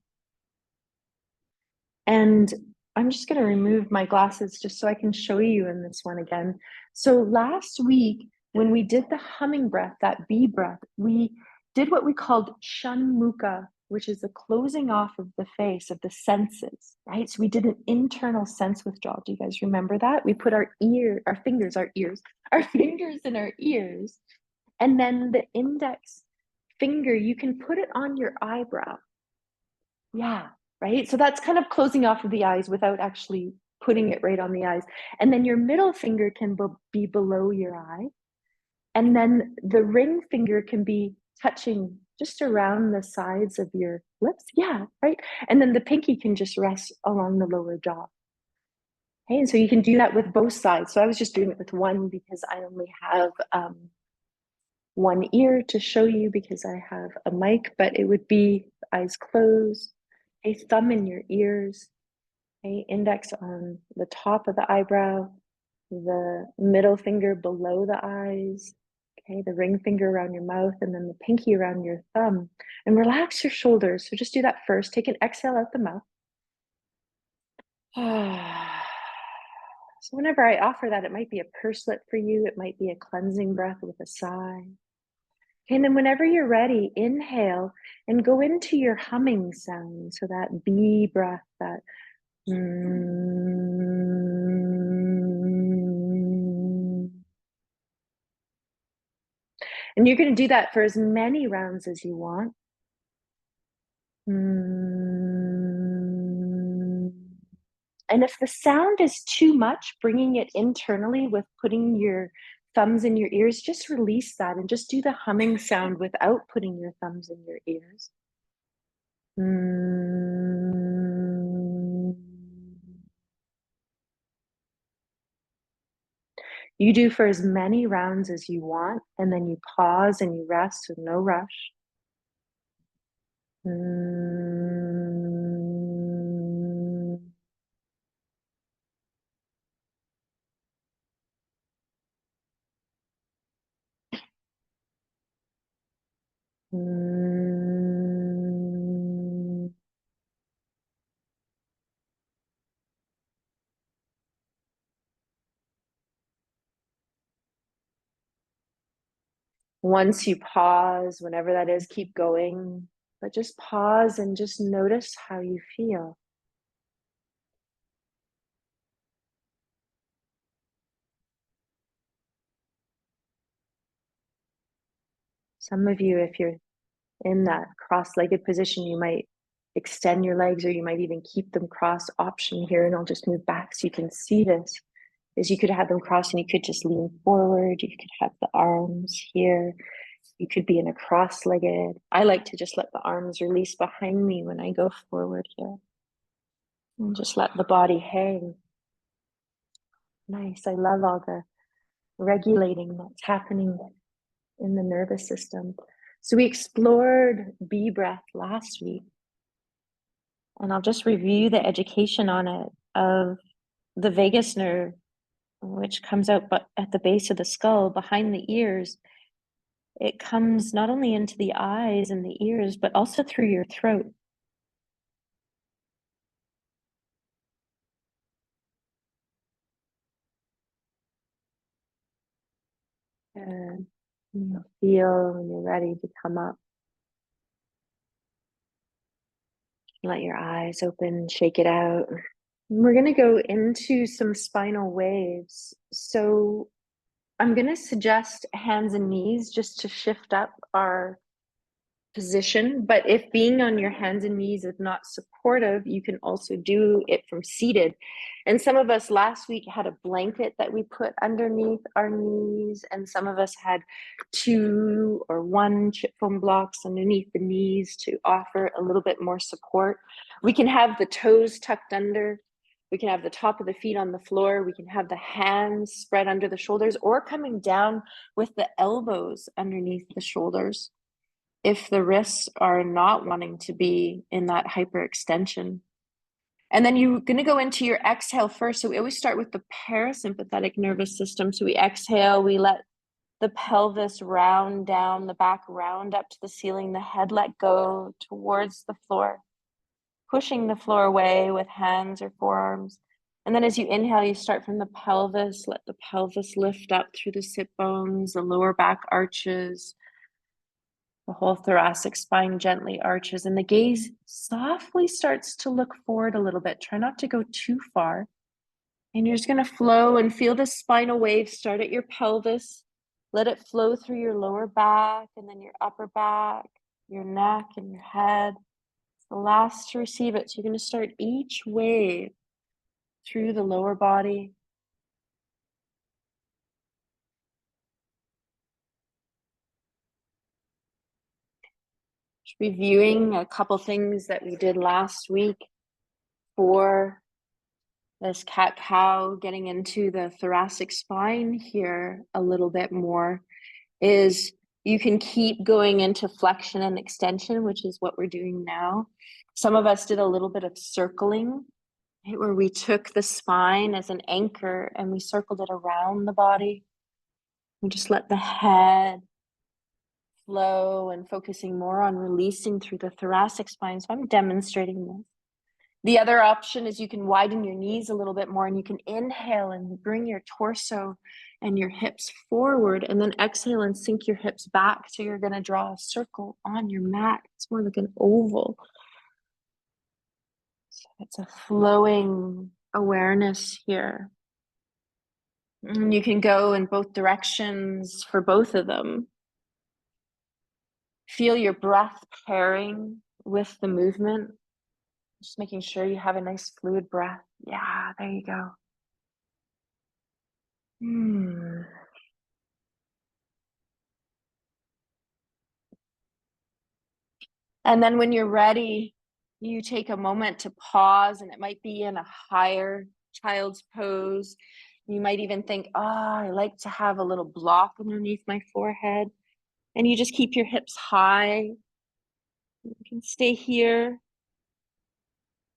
And I'm just going to remove my glasses just so I can show you in this one again. So last week, when we did the humming breath, that bee breath, we did what we called shanmukha, which is the closing off of the face, of the senses, right? So we did an internal sense withdrawal. Do you guys remember that? We put our fingers in our ears. And then the index finger, you can put it on your eyebrow. Yeah, right? So that's kind of closing off of the eyes without actually putting it right on the eyes. And then your middle finger can be below your eye. And then the ring finger can be touching just around the sides of your lips. Yeah, right? And then the pinky can just rest along the lower jaw. Okay, and so you can do that with both sides. So I was just doing it with one because I only have one ear to show you because I have a mic, but it would be eyes closed, a thumb in your ears, a index on the top of the eyebrow, the middle finger below the eyes, okay, the ring finger around your mouth, and then the pinky around your thumb. And relax your shoulders. So just do that first. Take an exhale out the mouth. So whenever I offer that, it might be a purslet for you. It might be a cleansing breath with a sigh. Okay, and then whenever you're ready, inhale and go into your humming sound. So that bee breath, that and you're going to do that for as many rounds as you want. And if the sound is too much, bringing it internally with putting your thumbs in your ears, just release that and just do the humming sound without putting your thumbs in your ears. You do for as many rounds as you want, and then you pause and you rest with no rush. Once you pause, whenever that is, keep going, but just pause and just notice how you feel. Some of you, if you're in that cross-legged position, you might extend your legs or you might even keep them crossed. Option here, and I'll just move back so you can see this, is you could have them crossed and you could just lean forward. You could have the arms here. You could be in a cross-legged. I like to just let the arms release behind me when I go forward here. And just let the body hang. Nice. I love all the regulating that's happening in the nervous system. So we explored bee breath last week. And I'll just review the education on it of the vagus nerve, which comes out but at the base of the skull, behind the ears. It comes not only into the eyes and the ears, but also through your throat. And feel when you're ready to come up. Let your eyes open, shake it out. We're going to go into some spinal waves. So I'm going to suggest hands and knees just to shift up our position. But if being on your hands and knees is not supportive, you can also do it from seated. And some of us last week had a blanket that we put underneath our knees, and some of us had 2 or 1 chip foam blocks underneath the knees to offer a little bit more support. We can have the toes tucked under. We can have the top of the feet on the floor. We can have the hands spread under the shoulders or coming down with the elbows underneath the shoulders if the wrists are not wanting to be in that hyperextension. And then you're going to go into your exhale first. So we always start with the parasympathetic nervous system. So we exhale, we let the pelvis round down, the back round up to the ceiling, the head let go towards the floor, pushing the floor away with hands or forearms. And then as you inhale, you start from the pelvis, let the pelvis lift up through the sit bones, the lower back arches, the whole thoracic spine gently arches, and the gaze softly starts to look forward a little bit. Try not to go too far. And you're just going to flow and feel the spinal wave start at your pelvis. Let it flow through your lower back and then your upper back, your neck and your head. It's the last to receive it. So you're going to start each wave through the lower body. Just reviewing a couple things that we did last week for this cat-cow, getting into the thoracic spine here a little bit more, is you can keep going into flexion and extension, which is what we're doing now. Some of us did a little bit of circling, right, where we took the spine as an anchor and we circled it around the body. We just let the head flow and focusing more on releasing through the thoracic spine. So I'm demonstrating this. The other option is you can widen your knees a little bit more and you can inhale and bring your torso and your hips forward, and then exhale and sink your hips back. So you're going to draw a circle on your mat. It's more like an oval. So it's a flowing awareness here. And you can go in both directions for both of them. Feel your breath pairing with the movement. Just making sure you have a nice fluid breath. Yeah, there you go. And then when you're ready, you take a moment to pause, and it might be in a higher child's pose. You might even think, oh, I like to have a little block underneath my forehead. And you just keep your hips high. You can stay here.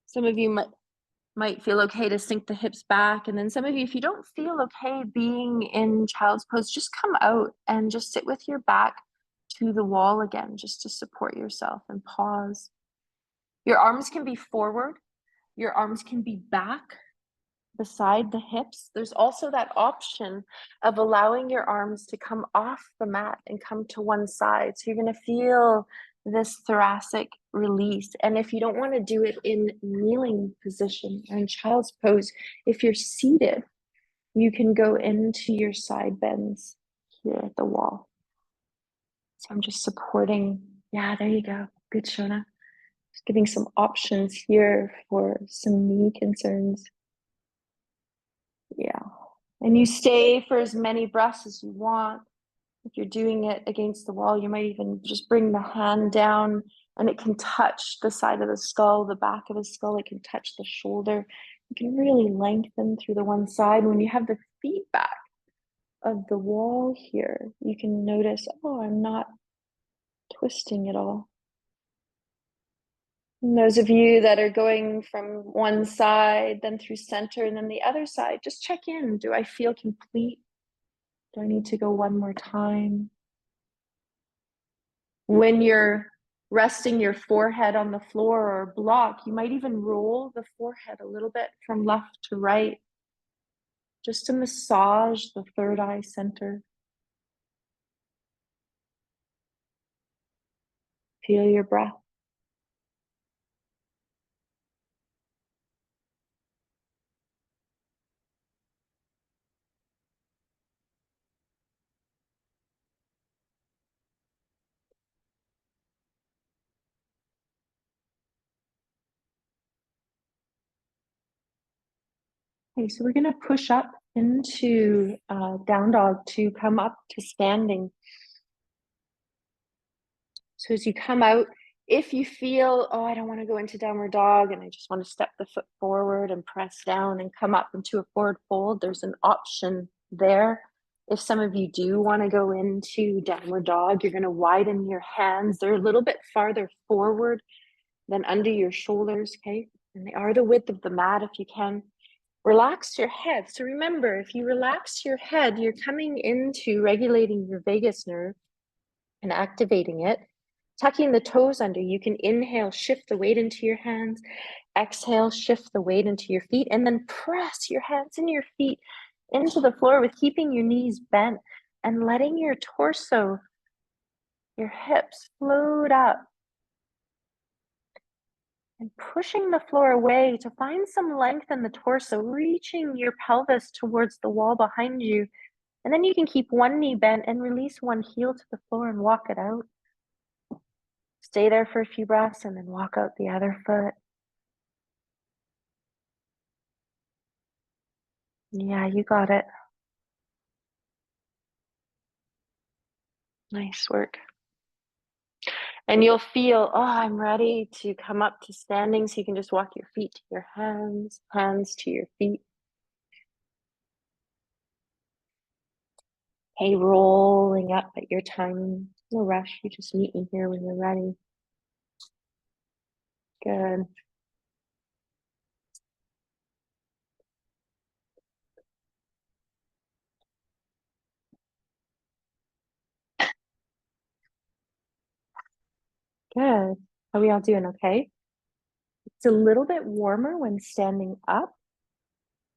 Some of you might feel okay to sink the hips back. And then some of you, if you don't feel okay being in child's pose, just come out and just sit with your back to the wall again, just to support yourself, and pause. Your arms can be forward. Your arms can be back beside the hips. There's also that option of allowing your arms to come off the mat and come to one side. So you're going to feel this thoracic release. And if you don't want to do it in kneeling position or in child's pose, if you're seated, you can go into your side bends here at the wall. So I'm just supporting. Yeah, there you go. Good, Shona. Just giving some options here for some knee concerns. Yeah. And you stay for as many breaths as you want. If you're doing it against the wall, you might even just bring the hand down and it can touch the side of the skull, the back of the skull. It can touch the shoulder. You can really lengthen through the one side. When you have the feedback of the wall here, you can notice, oh, I'm not twisting at all. And those of you that are going from one side, then through center, and then the other side, just check in. Do I feel complete? Do I need to go one more time? When you're resting your forehead on the floor or block, you might even roll the forehead a little bit from left to right, just to massage the third eye center. Feel your breath. Okay, so we're going to push up into down dog to come up to standing. So as you come out, if you feel, oh, I don't want to go into downward dog and I just want to step the foot forward and press down and come up into a forward fold, there's an option there. If some of you do want to go into downward dog, you're going to widen your hands. They're a little bit farther forward than under your shoulders, okay? and they are the width of the mat if you can. Relax your head. So remember, if you relax your head, you're coming into regulating your vagus nerve and activating it. Tucking the toes under, you can inhale, shift the weight into your hands. Exhale, shift the weight into your feet, and then press your hands and your feet into the floor with keeping your knees bent and letting your torso, your hips float up and pushing the floor away to find some length in the torso, reaching your pelvis towards the wall behind you. And then you can keep one knee bent and release one heel to the floor and walk it out. Stay there for a few breaths and then walk out the other foot. Yeah, you got it. Nice work. And you'll feel, oh, I'm ready to come up to standing. So you can just walk your feet to your hands, hands to your feet. Hey, rolling up at your timing. No rush. You just meet me here when you're ready. Good. Good. How are we all doing? Okay. It's a little bit warmer when standing up.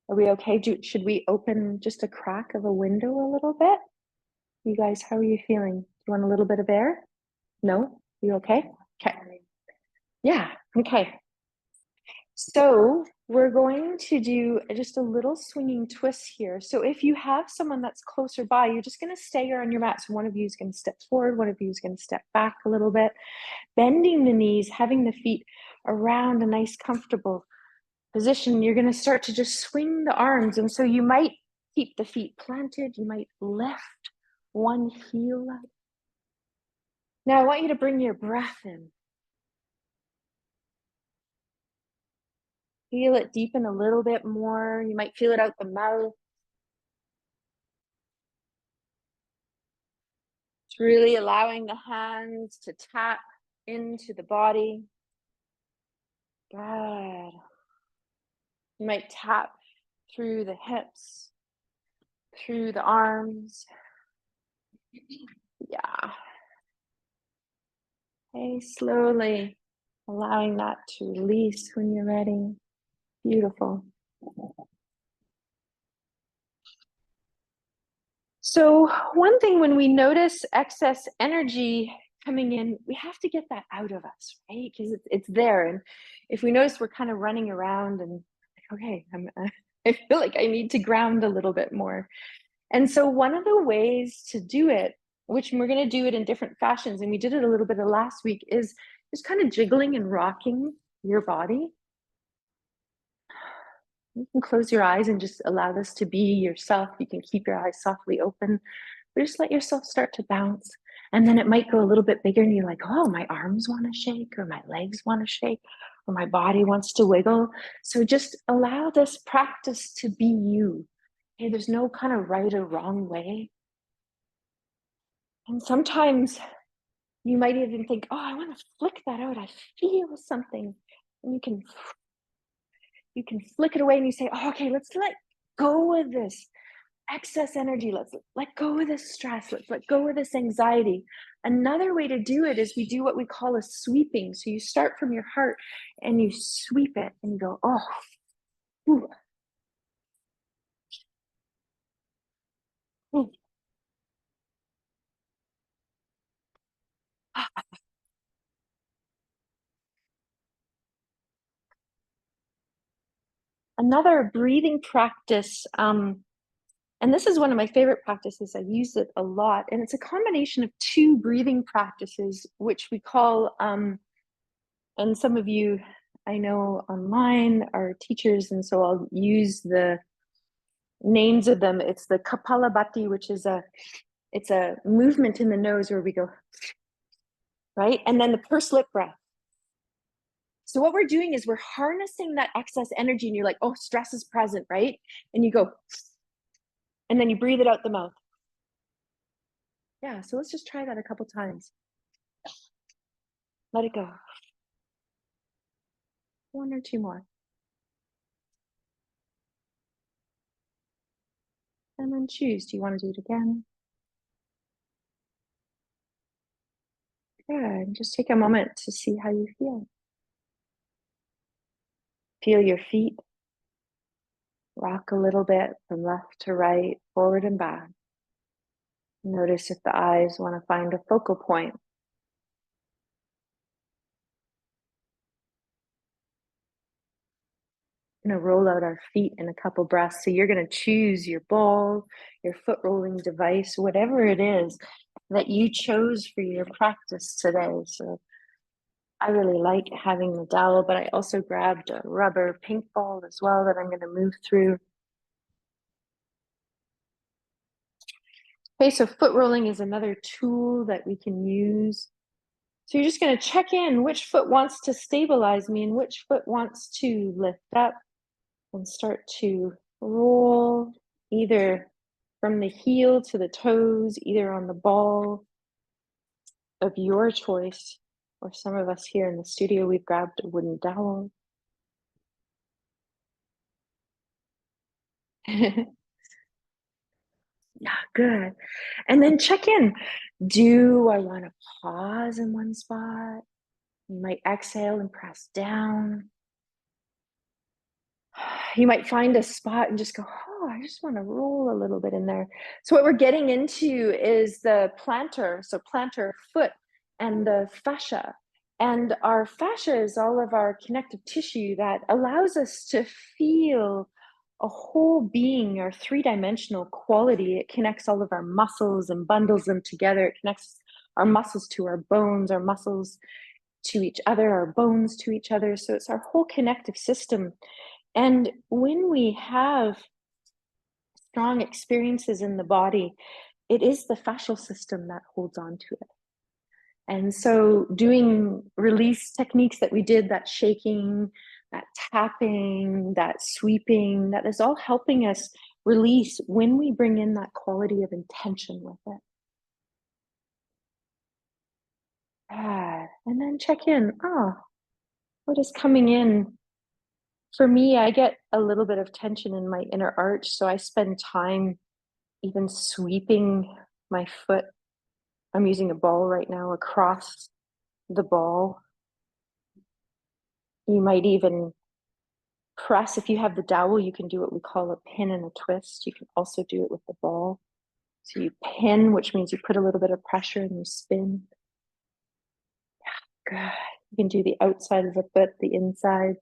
Are we okay? Should we open just a crack of a window a little bit? You guys, how are you feeling? Do you want a little bit of air? No? You okay? Okay. Yeah. Okay. So we're going to do just a little swinging twist here. So if you have someone that's closer by, you're just going to stay on your mat. So one of you is going to step forward, one of you is going to step back a little bit, bending the knees, having the feet around a nice comfortable position. You're going to start to just swing the arms. And so you might keep the feet planted. You might lift one heel up. Now I want you to bring your breath in. Feel it deepen a little bit more. You might feel it out the mouth. It's really allowing the hands to tap into the body. Good. You might tap through the hips, through the arms. Yeah. Okay, slowly allowing that to release when you're ready. Beautiful. So one thing, when we notice excess energy coming in, we have to get that out of us, right? Because it's there. And if we notice we're kind of running around and okay, I feel like I need to ground a little bit more. And so one of the ways to do it, which we're going to do it in different fashions, and we did it a little bit of last week, is just kind of jiggling and rocking your body. You can close your eyes and just allow this to be yourself. You can keep your eyes softly open, but just let yourself start to bounce. And then it might go a little bit bigger and you're like, oh, my arms want to shake, or my legs want to shake, or my body wants to wiggle. So just allow this practice to be you. Okay, there's no kind of right or wrong way. And sometimes you might even think, oh, I want to flick that out. I feel something. And you can flick it away and you say, oh, okay, let's let go of this excess energy. Let's let go of this stress. Let's let go of this anxiety. Another way to do it is we do what we call a sweeping. So you start from your heart and you sweep it and you go, oh, ooh, ooh. Another breathing practice, and this is one of my favorite practices. I use it a lot, and it's a combination of two breathing practices, which we call, and some of you I know online are teachers, and so I'll use the names of them. It's the Kapalabhati, which is it's a movement in the nose where we go, right? And then the pursed lip breath. So what we're doing is we're harnessing that excess energy, and you're like, oh, stress is present, right? And you go, and then you breathe it out the mouth. Yeah, so let's just try that a couple times. Let it go. 1 One or two more. And then choose. Do you want to do it again? Good. Just take a moment to see how you feel. Feel your feet rock a little bit from left to right, forward and back. Notice if the eyes want to find a focal point. Going to roll out our feet in a couple breaths. So you're going to choose your ball, your foot rolling device, whatever it is that you chose for your practice today. So I really like having the dowel, but I also grabbed a rubber pink ball as well that I'm going to move through. Okay, so foot rolling is another tool that we can use. So you're just going to check in which foot wants to stabilize me and which foot wants to lift up and start to roll either from the heel to the toes, either on the ball of your choice, or some of us here in the studio, we've grabbed a wooden dowel. Yeah, good. And then check in. Do I want to pause in one spot? You might exhale and press down. You might find a spot and just go, oh, I just want to roll a little bit in there. So what we're getting into is the plantar, so plantar foot and the fascia. And our fascia is all of our connective tissue that allows us to feel a whole being, our three-dimensional quality. It connects all of our muscles and bundles them together. It connects our muscles to our bones, our muscles to each other, our bones to each other. So it's our whole connective system. And when we have strong experiences in the body, it is the fascial system that holds on to it. And so doing release techniques that we did, that shaking, that tapping, that sweeping, that is all helping us release when we bring in that quality of intention with it. And then check in. Oh, what is coming in? For me, I get a little bit of tension in my inner arch, so I spend time even sweeping my foot. I'm using a ball right now across the ball. You might even press, if you have the dowel, you can do what we call a pin and a twist. You can also do it with the ball. So you pin, which means you put a little bit of pressure and you spin. Yeah, good. You can do the outside of the foot, the inside.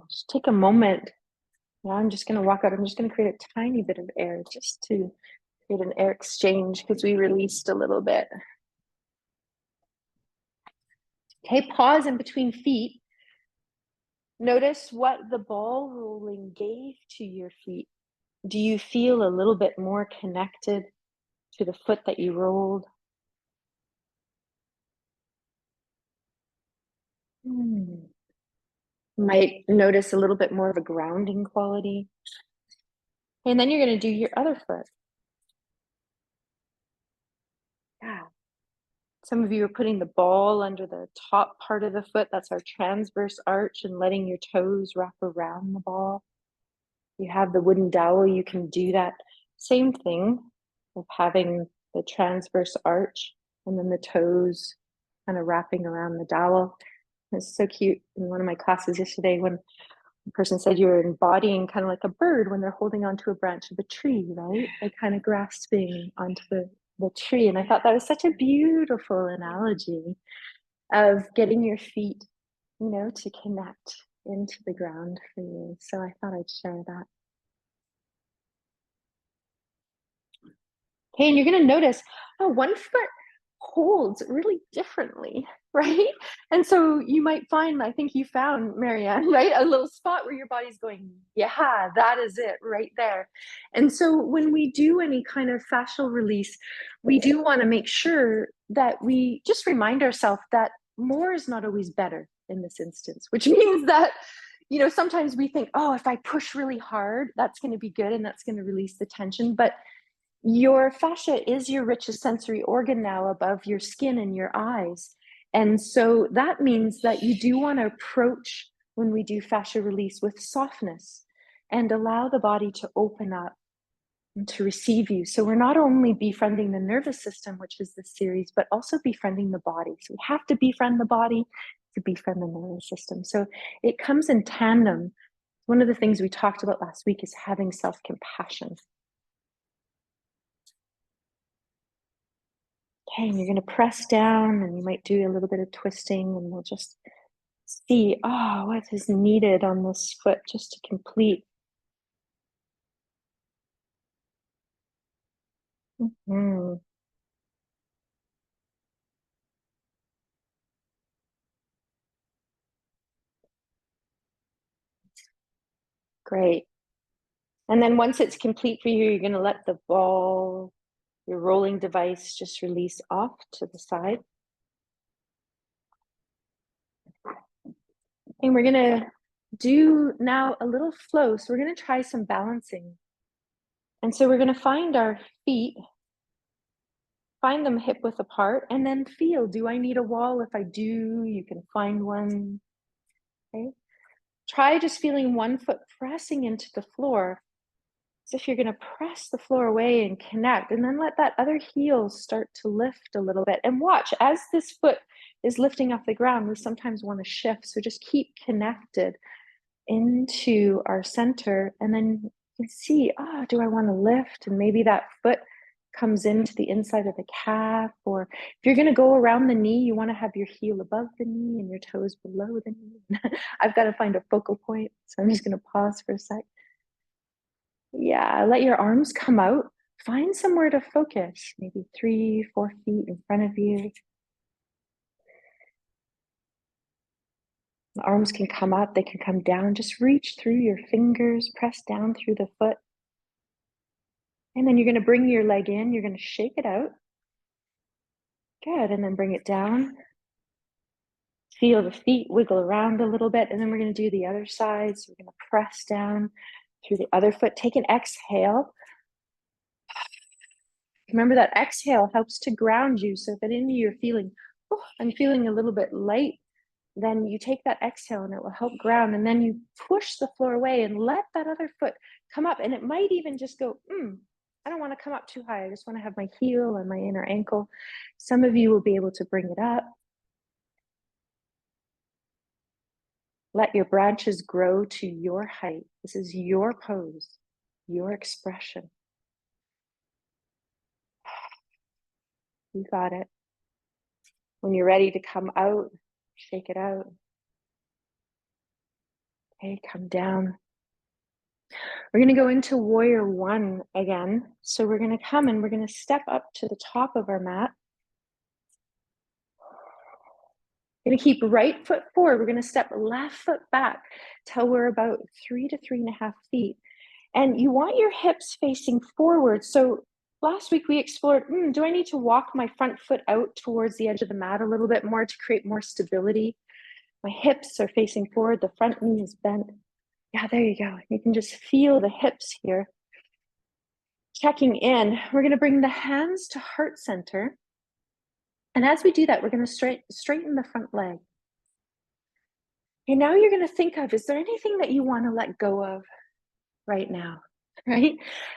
Just take a moment. Now I'm just going to walk out. I'm just going to create a tiny bit of air just to create an air exchange because we released a little bit. Okay, pause in between feet. Notice what the ball rolling gave to your feet. Do you feel a little bit more connected to the foot that you rolled? Might notice a little bit more of a grounding quality. And then you're going to do your other foot. Yeah. Some of you are putting the ball under the top part of the foot. That's our transverse arch, and letting your toes wrap around the ball. You have the wooden dowel. You can do that same thing of having the transverse arch and then the toes kind of wrapping around the dowel. It's so cute. In one of my classes yesterday, when the person said you're embodying kind of like a bird when they're holding onto a branch of a tree, right? Like kind of grasping onto the tree. And I thought that was such a beautiful analogy of getting your feet, to connect into the ground for you. So I thought I'd share that. Okay, and you're going to notice, one foot holds really differently, right? And so you might find, I think you found, Marianne, right? A little spot where your body's going, yeah, that is it right there. And so when we do any kind of fascial release, we do want to make sure that we just remind ourselves that more is not always better in this instance, which means that sometimes we think, oh, if I push really hard, that's going to be good and that's going to release the tension. But your fascia is your richest sensory organ now above your skin and your eyes. And so that means that you do want to approach when we do fascia release with softness and allow the body to open up and to receive you. So we're not only befriending the nervous system, which is this series, but also befriending the body. So we have to befriend the body to befriend the nervous system. So it comes in tandem. One of the things we talked about last week is having self-compassion. Okay, and you're going to press down, and you might do a little bit of twisting, and we'll just see, what is needed on this foot just to complete. Mm-hmm. Great. And then once it's complete for you, you're going to let the ball, your rolling device, just release off to the side. And we're going to do now a little flow. So we're going to try some balancing. And so we're going to find our feet, find them hip width apart, and then feel, do I need a wall? If I do, you can find one. Okay. Try just feeling one foot pressing into the floor, as if you're going to press the floor away and connect, and then let that other heel start to lift a little bit. And watch, as this foot is lifting off the ground, we sometimes want to shift. So just keep connected into our center, and then you can see, do I want to lift? And maybe that foot comes into the inside of the calf, or if you're going to go around the knee, you want to have your heel above the knee and your toes below the knee. I've got to find a focal point, so I'm just going to pause for a sec. Yeah, let your arms come out. Find somewhere to focus, maybe 3-4 feet in front of you. The arms can come up, they can come down. Just reach through your fingers, press down through the foot. And then you're going to bring your leg in, you're going to shake it out. Good, and then bring it down. Feel the feet wiggle around a little bit, and then we're going to do the other side. So we're going to press down through the other foot. Take an exhale. Remember that exhale helps to ground you. So if at any you're feeling, I'm feeling a little bit light, then you take that exhale and it will help ground. And then you push the floor away and let that other foot come up. And it might even just go, I don't want to come up too high. I just want to have my heel and my inner ankle. Some of you will be able to bring it up. Let your branches grow to your height. This is your pose, your expression. You got it. When you're ready to come out, shake it out. Okay, come down. We're going to go into warrior one again. So we're going to come and we're going to step up to the top of our mat. We're going to keep right foot forward. We're going to step left foot back till we're about 3 to 3.5 feet. And you want your hips facing forward. So last week we explored, do I need to walk my front foot out towards the edge of the mat a little bit more to create more stability? My hips are facing forward. The front knee is bent. Yeah, there you go. You can just feel the hips here. Checking in, we're going to bring the hands to heart center. And as we do that, we're going to straighten the front leg. And now you're going to think of, is there anything that you want to let go of right now? Right?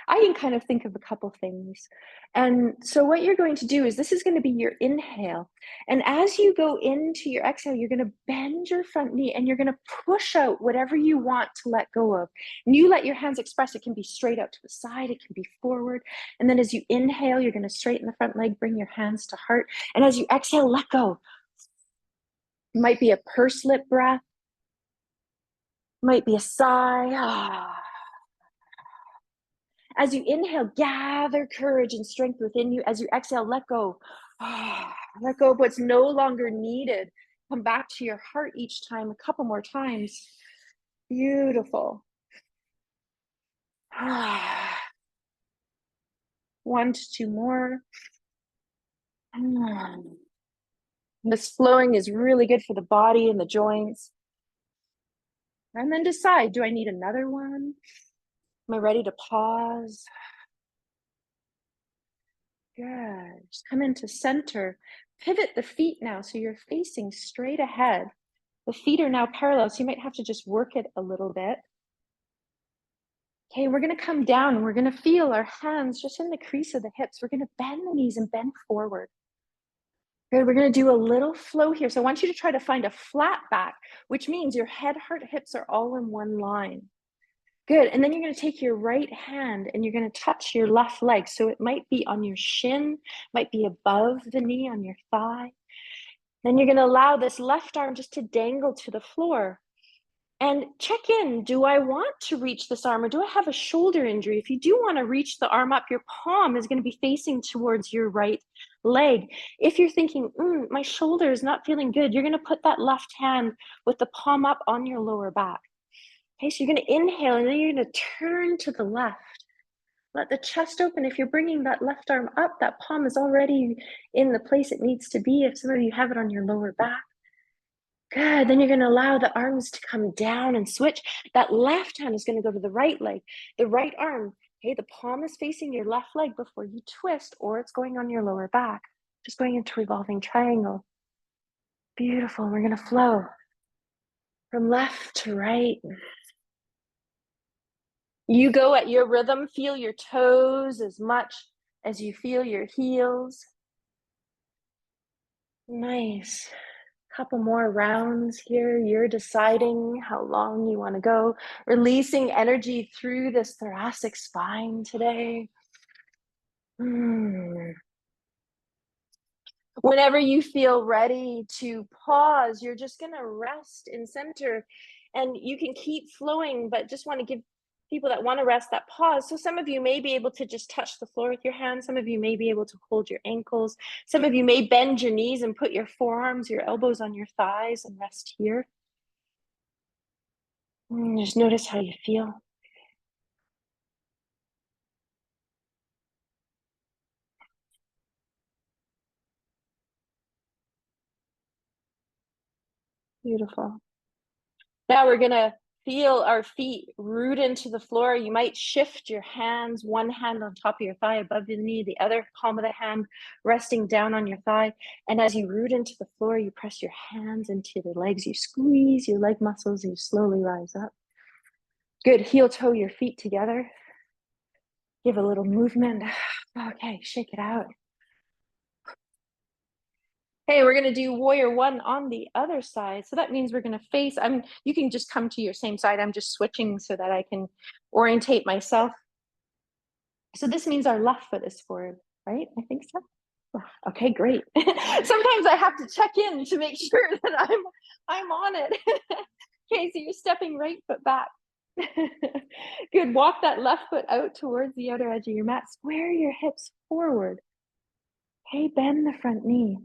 I can kind of think of a couple things. And so what you're going to do is this is going to be your inhale. And as you go into your exhale, you're going to bend your front knee and you're going to push out whatever you want to let go of. And you let your hands express. It can be straight out to the side. It can be forward. And then as you inhale, you're going to straighten the front leg, bring your hands to heart. And as you exhale, let go. It might be a pursed lip breath. Might be a sigh. As you inhale, gather courage and strength within you. As you exhale, let go. Let go of what's no longer needed. Come back to your heart each time, a couple more times. Beautiful. 1 to 2 more. This flowing is really good for the body and the joints. And then decide, do I need another one? Am I ready to pause? Good. Just come into center. pivot the feet now so you're facing straight ahead. The feet are now parallel, so you might have to just work it a little bit. Okay, we're gonna come down and we're gonna feel our hands just in the crease of the hips. We're gonna bend the knees and bend forward. Good, we're gonna do a little flow here. So I want you to try to find a flat back, which means your head, heart, hips are all in one line. Good, and then you're gonna take your right hand and you're gonna touch your left leg. So it might be on your shin, might be above the knee on your thigh. Then you're gonna allow this left arm just to dangle to the floor. And check in, do I want to reach this arm or do I have a shoulder injury? If you do want to reach the arm up, your palm is going to be facing towards your right leg. If you're thinking, my shoulder is not feeling good, you're going to put that left hand with the palm up on your lower back. Okay, so you're going to inhale and then you're going to turn to the left. Let the chest open. If you're bringing that left arm up, that palm is already in the place it needs to be. If some of you have it on your lower back. Good, then you're gonna allow the arms to come down and switch. That left hand is gonna go to the right leg. The right arm, okay, the palm is facing your left leg before you twist, or it's going on your lower back. Just going into revolving triangle. Beautiful, we're gonna flow from left to right. You go at your rhythm, feel your toes as much as you feel your heels. Nice. Couple more rounds here. You're deciding how long you want to go, releasing energy through this thoracic spine today. Whenever you feel ready to pause, you're just going to rest in center and you can keep flowing, but just want to give people that want to rest that pause. So some of you may be able to just touch the floor with your hands. Some of you may be able to hold your ankles. Some of you may bend your knees and put your forearms, your elbows on your thighs and rest here. Just notice how you feel. Beautiful. Now we're going to feel our feet root into the floor. You might shift your hands, one hand on top of your thigh above the knee, the other palm of the hand resting down on your thigh. And as you root into the floor, you press your hands into the legs. You squeeze your leg muscles and you slowly rise up. Good. Heel toe your feet together. Give a little movement. Okay, shake it out. Hey, we're going to do warrior one on the other side. So that means we're going to face, you can just come to your same side. I'm just switching so that I can orientate myself. So this means our left foot is forward, right? I think so. Okay, great. Sometimes I have to check in to make sure that I'm on it. Okay, so you're stepping right foot back. Good. Walk that left foot out towards the outer edge of your mat. Square your hips forward. Okay, bend the front knee.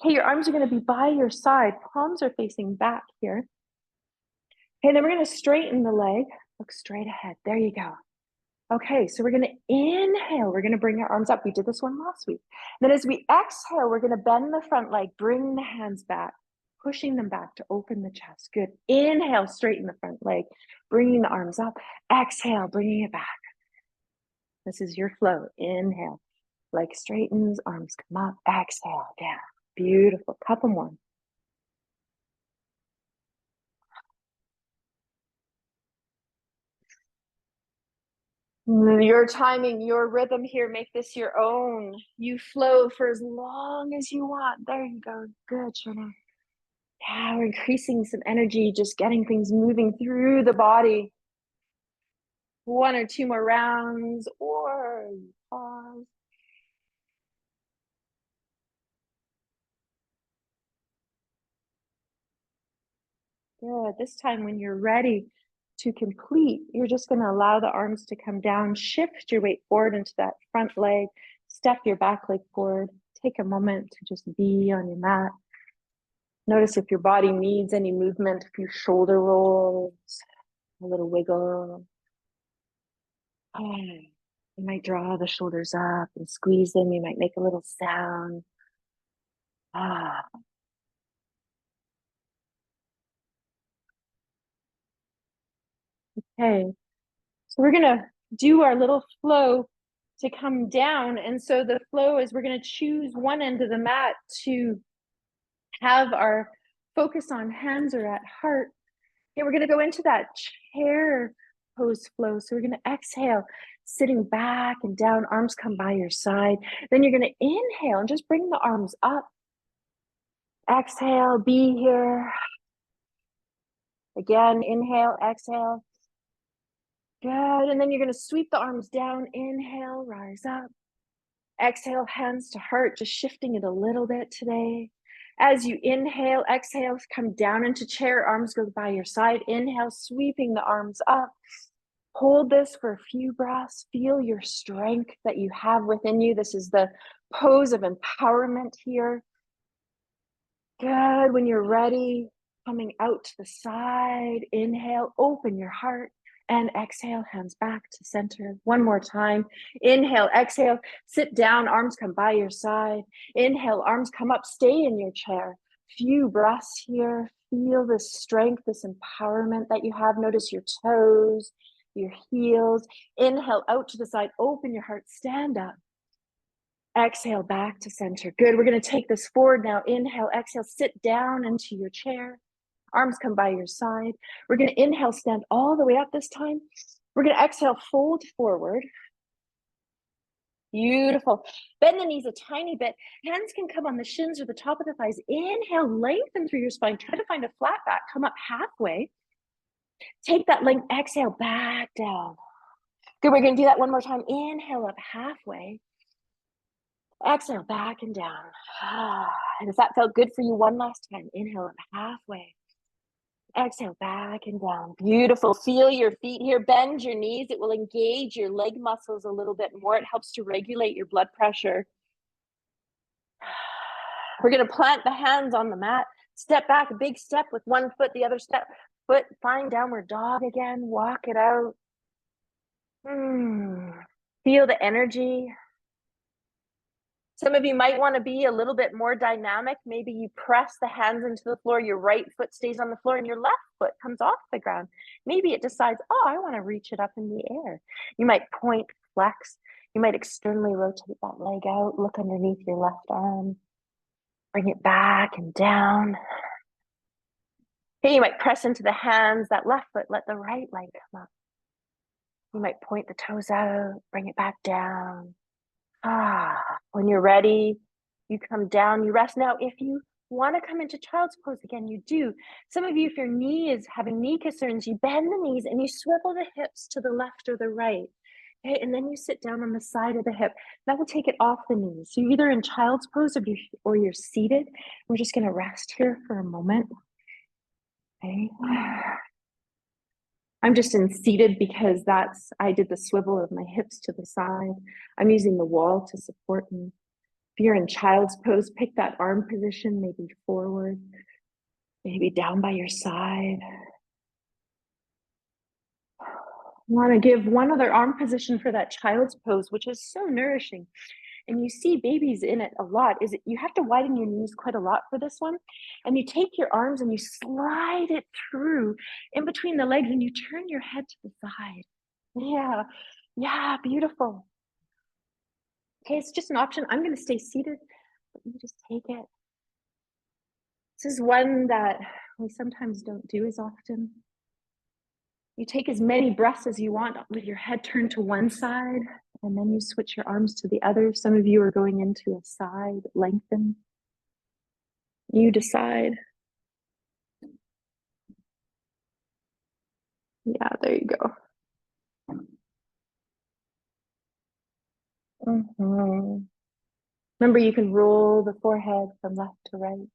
Okay, your arms are going to be by your side. Palms are facing back here. Okay, then we're going to straighten the leg. Look straight ahead. There you go. Okay, so we're going to inhale. We're going to bring our arms up. We did this one last week. Then as we exhale, we're going to bend the front leg, bring the hands back, pushing them back to open the chest. Good. Inhale, straighten the front leg, bringing the arms up. Exhale, bringing it back. This is your flow. Inhale, leg straightens, arms come up. Exhale, down. Beautiful. Couple more. Your timing, your rhythm here, make this your own. You flow for as long as you want. There you go. Good, Shona. Yeah, we're increasing some energy, just getting things moving through the body. One or two more rounds, or pause. Good. This time when you're ready to complete, you're just going to allow the arms to come down, shift your weight forward into that front leg, step your back leg forward, take a moment to just be on your mat. Notice if your body needs any movement, a few shoulder rolls, a little wiggle. You might draw the shoulders up and squeeze them. You might make a little sound. Okay, so we're gonna do our little flow to come down. And so the flow is we're gonna choose one end of the mat to have our focus on hands or at heart. Okay, we're going to go into that chair pose flow. So we're going to exhale, sitting back and down, arms come by your side. Then you're going to inhale and just bring the arms up. Exhale, be here. Again, inhale, exhale. Good. And then you're going to sweep the arms down. Inhale, rise up. Exhale, hands to heart, just shifting it a little bit today. As you inhale, exhale, come down into chair, arms go by your side. Inhale, sweeping the arms up. Hold this for a few breaths. Feel your strength that you have within you. This is the pose of empowerment here. Good. When you're ready, coming out to the side, inhale, open your heart. And exhale, hands back to center. One more time. Inhale, exhale, sit down, arms come by your side. Inhale, arms come up, stay in your chair. Few breaths here. Feel this strength, this empowerment that you have. Notice your toes, your heels. Inhale, out to the side, open your heart, stand up. Exhale, back to center. Good. We're going to take this forward now. Inhale, exhale, sit down into your chair. Arms come by your side. We're going to inhale, stand all the way up this time. We're going to exhale, fold forward. Beautiful. Bend the knees a tiny bit. Hands can come on the shins or the top of the thighs. Inhale, lengthen through your spine. Try to find a flat back. Come up halfway. Take that length. Exhale, back down. Good. We're going to do that one more time. Inhale up halfway. Exhale, back and down. And if that felt good for you, one last time. Inhale up halfway. Exhale, back and down. Beautiful. Feel your feet here. Bend your knees. It will engage your leg muscles a little bit more. It helps to regulate your blood pressure. We're going to plant the hands on the mat. Step back, a big step with one foot, the other foot. Find downward dog again. Walk it out. Feel the energy. Some of you might want to be a little bit more dynamic. Maybe you press the hands into the floor, your right foot stays on the floor, and your left foot comes off the ground. Maybe it decides, oh, I want to reach it up in the air. You might point, flex. You might externally rotate that leg out, look underneath your left arm. Bring it back and down. Okay, you might press into the hands, that left foot, let the right leg come up. You might point the toes out, bring it back down. When you're ready, you come down, you rest. Now, if you want to come into child's pose again, you do. Some of you, if your knee is having knee concerns, you bend the knees and you swivel the hips to the left or the right. Okay, and then you sit down on the side of the hip. That will take it off the knees. So you're either in child's pose or you're seated. We're just going to rest here for a moment. Okay. I'm just in seated because I did the swivel of my hips to the side. I'm using the wall to support me. If you're in child's pose, pick that arm position, maybe forward, maybe down by your side. I want to give one other arm position for that child's pose, which is so nourishing. And you see babies in it a lot, is you have to widen your knees quite a lot for this one. And you take your arms and you slide it through in between the legs and you turn your head to the side. Yeah, beautiful. Okay, it's just an option. I'm going to stay seated, but you just take it. This is one that we sometimes don't do as often. You take as many breaths as you want with your head turned to one side, and then you switch your arms to the other. Some of you are going into a side lengthen. You decide. Yeah, there you go. Remember, you can roll the forehead from left to right.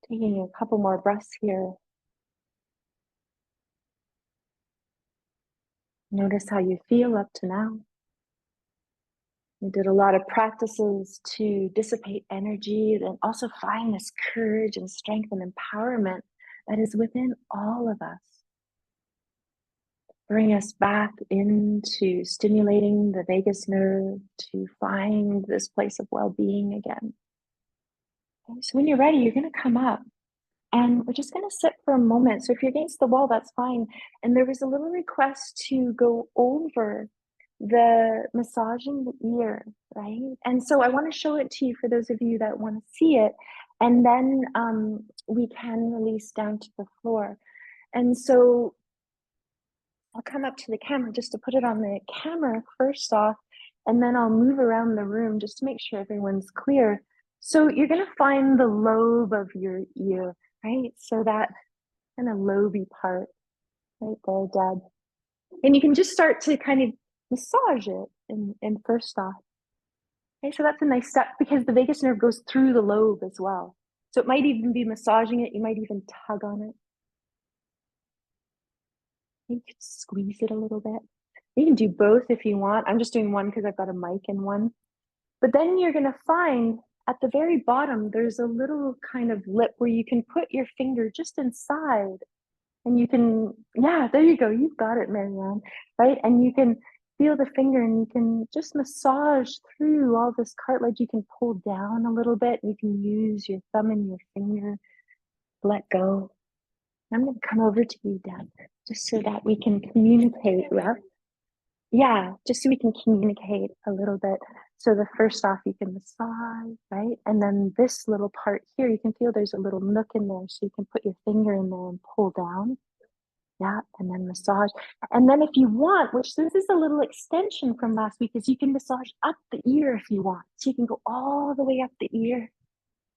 Taking a couple more breaths here. Notice how you feel up to now. We did a lot of practices to dissipate energy and also find this courage and strength and empowerment that is within all of us. Bring us back into stimulating the vagus nerve to find this place of well-being again. Okay, so when you're ready, you're going to come up. And we're just going to sit for a moment. So if you're against the wall, that's fine. And there was a little request to go over the massaging the ear, right? And so I want to show it to you for those of you that want to see it. And then we can release down to the floor. And so I'll come up to the camera just to put it on the camera first off, and then I'll move around the room just to make sure everyone's clear. So you're going to find the lobe of your ear, right? So that kind of lobey part right there, Dad. And you can just start to kind of massage it in first off. Okay, so that's a nice step because the vagus nerve goes through the lobe as well. So it might even be massaging it. You might even tug on it. You can squeeze it a little bit. You can do both if you want. I'm just doing one because I've got a mic in one. But then you're going to find at the very bottom, there's a little kind of lip where you can put your finger just inside. And you can, yeah, there you go. You've got it, Marianne, right? And you can feel the finger and you can just massage through all this cartilage. You can pull down a little bit. You can use your thumb and your finger, let go. I'm going to come over to you, Dad, just so that we can communicate. Yeah, just so we can communicate a little bit. So the first off, you can massage, right? And then this little part here, you can feel there's a little nook in there. So you can put your finger in there and pull down. Yeah, and then massage. And then if you want, which this is a little extension from last week, is you can massage up the ear if you want. So you can go all the way up the ear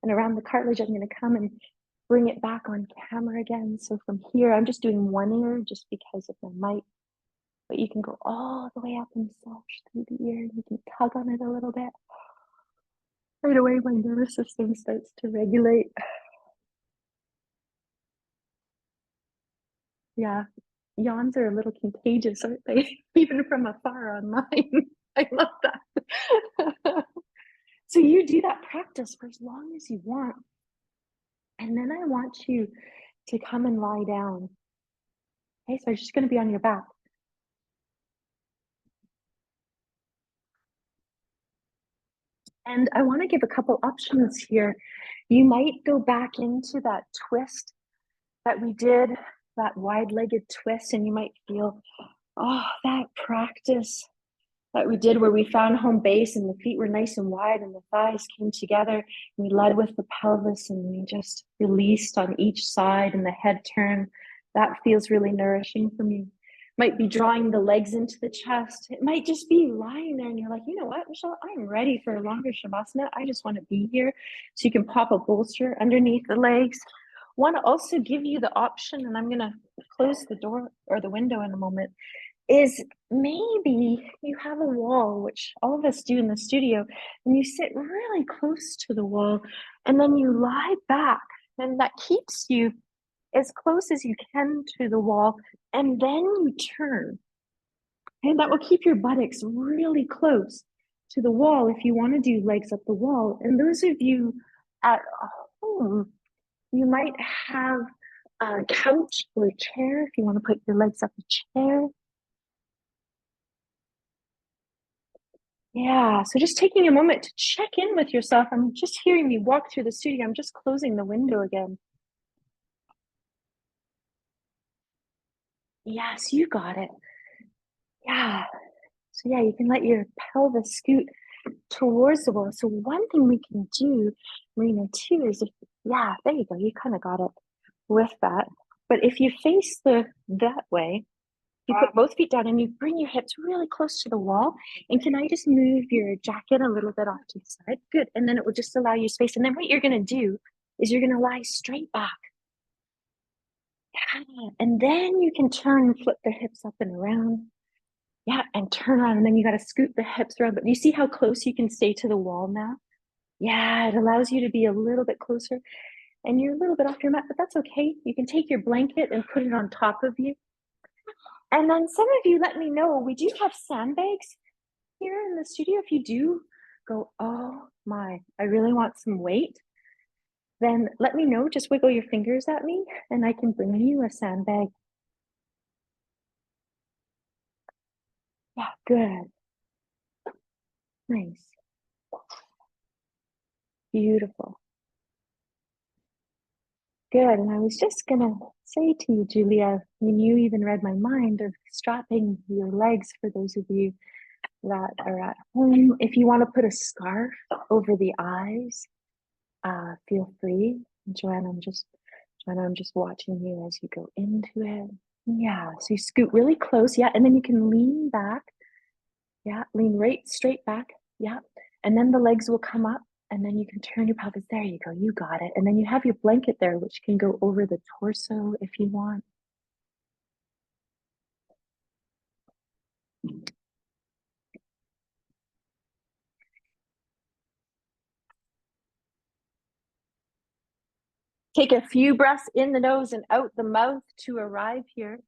and around the cartilage. I'm going to come and bring it back on camera again. So from here, I'm just doing one ear just because of my mic. But you can go all the way up and massage through the ear. You can tug on it a little bit. Right away, my nervous system starts to regulate. Yeah, yawns are a little contagious, aren't they? Even from afar online. I love that. So you do that practice for as long as you want. And then I want you to come and lie down. Okay, so I'm just going to be on your back. And I want to give a couple options here. You might go back into that twist that we did, that wide-legged twist, and you might feel, oh, that practice that we did where we found home base and the feet were nice and wide and the thighs came together. And we led with the pelvis and we just released on each side and the head turn. That feels really nourishing for me. Might be drawing the legs into the chest. It might just be lying there and you're like, you know what, Michelle, I'm ready for a longer Shavasana. I just want to be here. So you can pop a bolster underneath the legs. Want to also give you the option, and I'm going to close the door or the window in a moment, is maybe you have a wall, which all of us do in the studio, and you sit really close to the wall and then you lie back, and that keeps you as close as you can to the wall, and then you turn, and that will keep your buttocks really close to the wall if you want to do legs up the wall. And those of you at home, you might have a couch or a chair if you want to put your legs up a chair. Yeah, so just taking a moment to check in with yourself. I'm just hearing you walk through the studio. I'm just closing the window again. Yes, you got it. Yeah. So yeah, you can let your pelvis scoot towards the wall. So one thing we can do, Marina, too, is yeah, there you go. You kind of got it with that. But if you face that way, you put both feet down and you bring your hips really close to the wall. And can I just move your jacket a little bit off to the side? Good. And then it will just allow you space. And then what you're going to do is you're going to lie straight back. Yeah. And then you can turn and flip the hips up and around. Yeah. And turn around. And then you got to scoot the hips around. But you see how close you can stay to the wall now? Yeah. It allows you to be a little bit closer. And you're a little bit off your mat, but that's okay. You can take your blanket and put it on top of you. And then some of you let me know, we do have sandbags here in the studio. If you do go, oh my, I really want some weight, then let me know. Just wiggle your fingers at me and I can bring you a sandbag. Yeah, good. Nice. Beautiful. Good. And I was just going to say to you, Julia, when you even read my mind of strapping your legs for those of you that are at home, if you want to put a scarf over the eyes, feel free. Joanna, I'm just watching you as you go into it. Yeah, so you scoot really close. Yeah, and then you can lean back. Yeah, lean right straight back. Yeah, and then the legs will come up, and then you can turn your pelvis. There you go. You got it. And then you have your blanket there, which can go over the torso if you want. Take a few breaths in the nose and out the mouth to arrive here.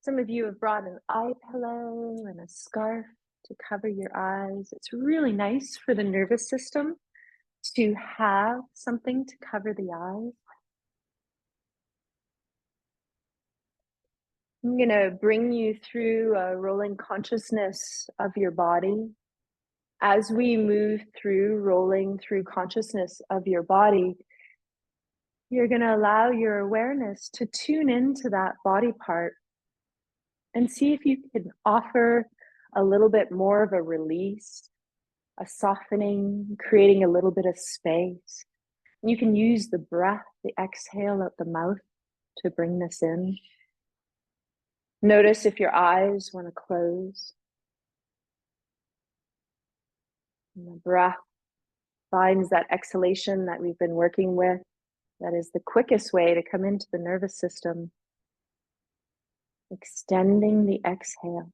Some of you have brought an eye pillow and a scarf to cover your eyes. It's really nice for the nervous system to have something to cover the eyes. I'm going to bring you through a rolling consciousness of your body. As we move through rolling through consciousness of your body, you're going to allow your awareness to tune into that body part and see if you can offer a little bit more of a release, a softening, creating a little bit of space. You can use the breath, the exhale out the mouth to bring this in. Notice if your eyes want to close. And the breath finds that exhalation that we've been working with. That is the quickest way to come into the nervous system. Extending the exhale.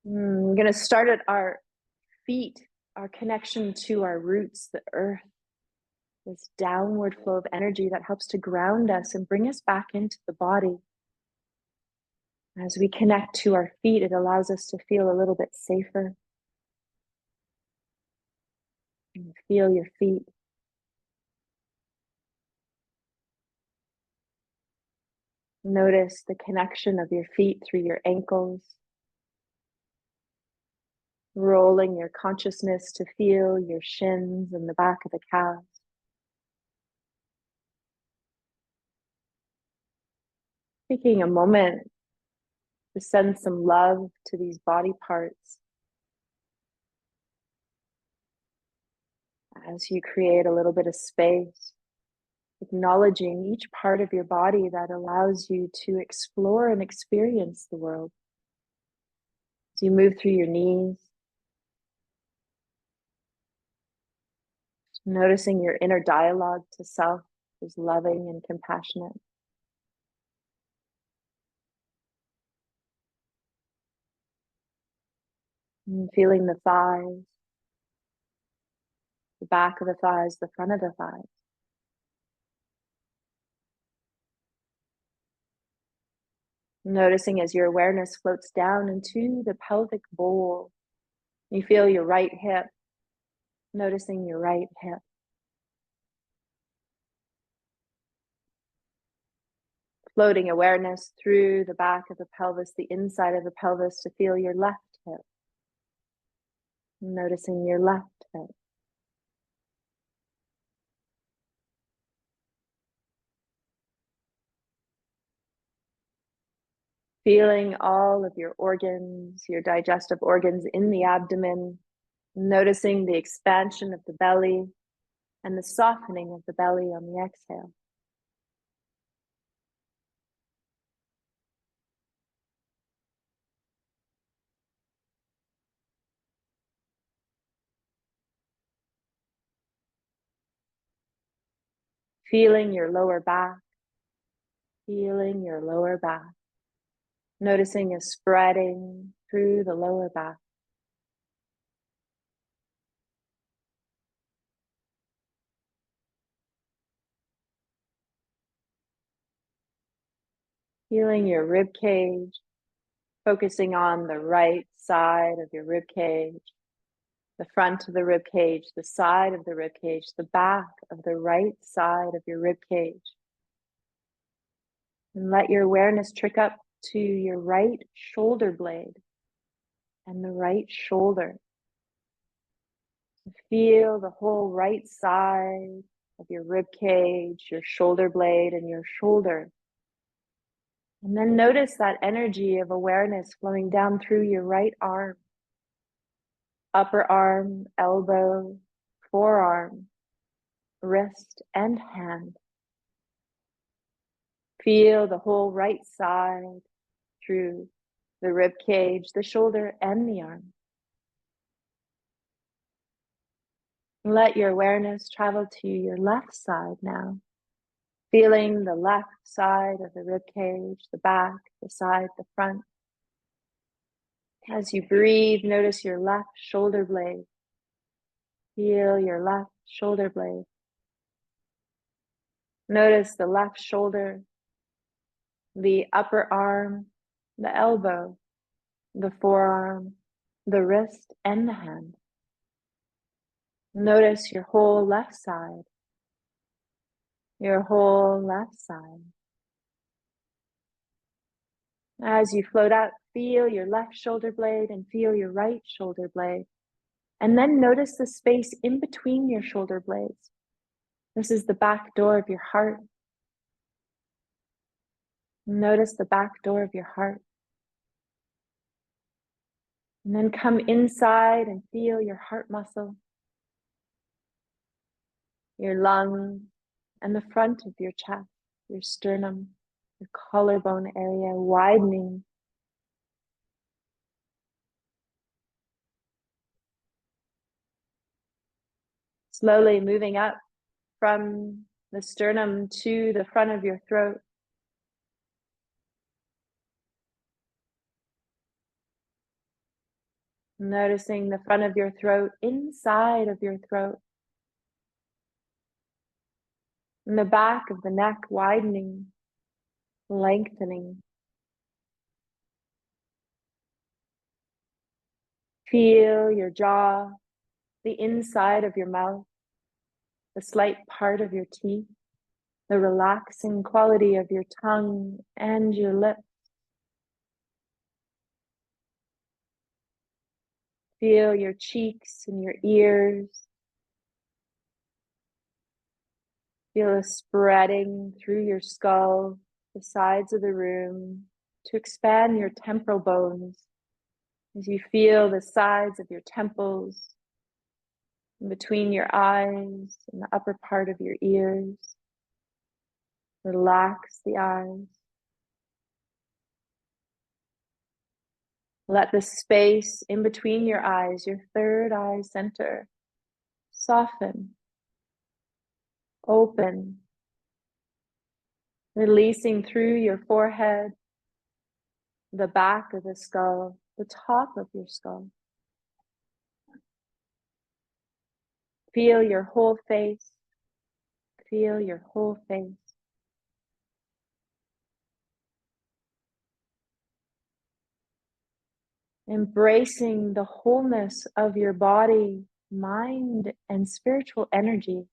We're going to start at our feet, our connection to our roots, the earth. This downward flow of energy that helps to ground us and bring us back into the body. As we connect to our feet, it allows us to feel a little bit safer. And feel your feet. Notice the connection of your feet through your ankles. Rolling your consciousness to feel your shins and the back of the calves. Taking a moment to send some love to these body parts as you create a little bit of space, acknowledging each part of your body that allows you to explore and experience the world. As you move through your knees, noticing your inner dialogue to self is loving and compassionate. And feeling the thighs, the back of the thighs, the front of the thighs. Noticing as your awareness floats down into the pelvic bowl. You feel your right hip, noticing your right hip. Floating awareness through the back of the pelvis, the inside of the pelvis to feel your left hip. Noticing your left hip. Feeling all of your organs, your digestive organs in the abdomen. Noticing the expansion of the belly and the softening of the belly on the exhale. Feeling your lower back. Feeling your lower back. Noticing a spreading through the lower back. Feeling your rib cage, focusing on the right side of your rib cage, the front of the rib cage, the side of the rib cage, the back of the right side of your rib cage. And let your awareness trick up to your right shoulder blade and the right shoulder. Feel the whole right side of your rib cage, your shoulder blade, and your shoulder. And then notice that energy of awareness flowing down through your right arm, upper arm, elbow, forearm, wrist, and hand. Feel the whole right side through the rib cage, the shoulder, and the arm. Let your awareness travel to your left side now, feeling the left side of the rib cage, the back, the side, the front. As you breathe, notice your left shoulder blade. Feel your left shoulder blade. Notice the left shoulder, the upper arm, the elbow, the forearm, the wrist, and the hand. Notice your whole left side, your whole left side. As you float out, feel your left shoulder blade and feel your right shoulder blade. And then notice the space in between your shoulder blades. This is the back door of your heart. Notice the back door of your heart. And then come inside and feel your heart muscle, your lungs, and the front of your chest, your sternum, your collarbone area widening. Slowly moving up from the sternum to the front of your throat. Noticing the front of your throat, inside of your throat. And the back of the neck widening, lengthening. Feel your jaw, the inside of your mouth, the slight part of your teeth, the relaxing quality of your tongue and your lips. Feel your cheeks and your ears. Feel it spreading through your skull, the sides of the room, to expand your temporal bones as you feel the sides of your temples, in between your eyes and the upper part of your ears. Relax the eyes. Let the space in between your eyes, your third eye center, soften, open, releasing through your forehead, the back of the skull, the top of your skull. Feel your whole face. Feel your whole face. Embracing the wholeness of your body, mind, and spiritual energy.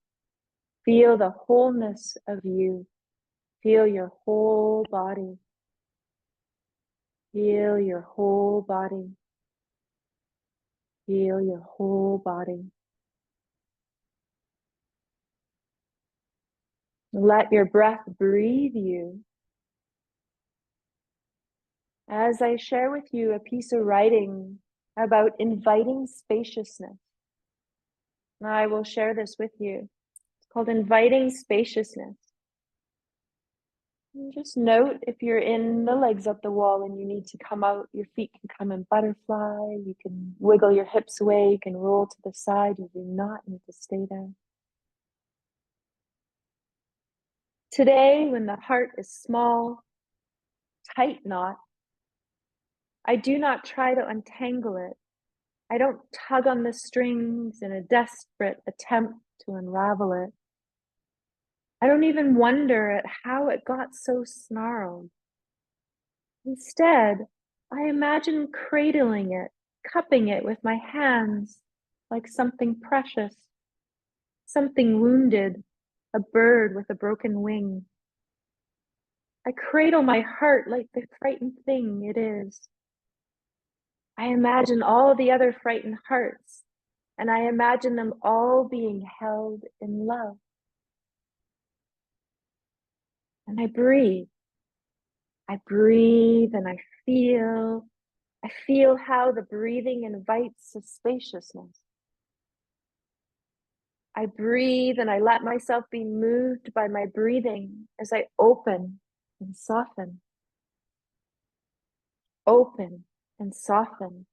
Feel the wholeness of you. Feel your whole body. Feel your whole body. Feel your whole body. Let your breath breathe you. As I share with you a piece of writing about inviting spaciousness, I will share this with you. It's called Inviting Spaciousness. And just note if you're in the legs up the wall and you need to come out, your feet can come in butterfly, you can wiggle your hips away, you can roll to the side, you do not need to stay there. Today, when the heart is small, tight knot, I do not try to untangle it. I don't tug on the strings in a desperate attempt to unravel it. I don't even wonder at how it got so snarled. Instead, I imagine cradling it, cupping it with my hands like something precious, something wounded, a bird with a broken wing. I cradle my heart like the frightened thing it is. I imagine all the other frightened hearts, and I imagine them all being held in love. And I breathe. I breathe and I feel how the breathing invites a spaciousness. I breathe and I let myself be moved by my breathing as I open and soften. Open and soften.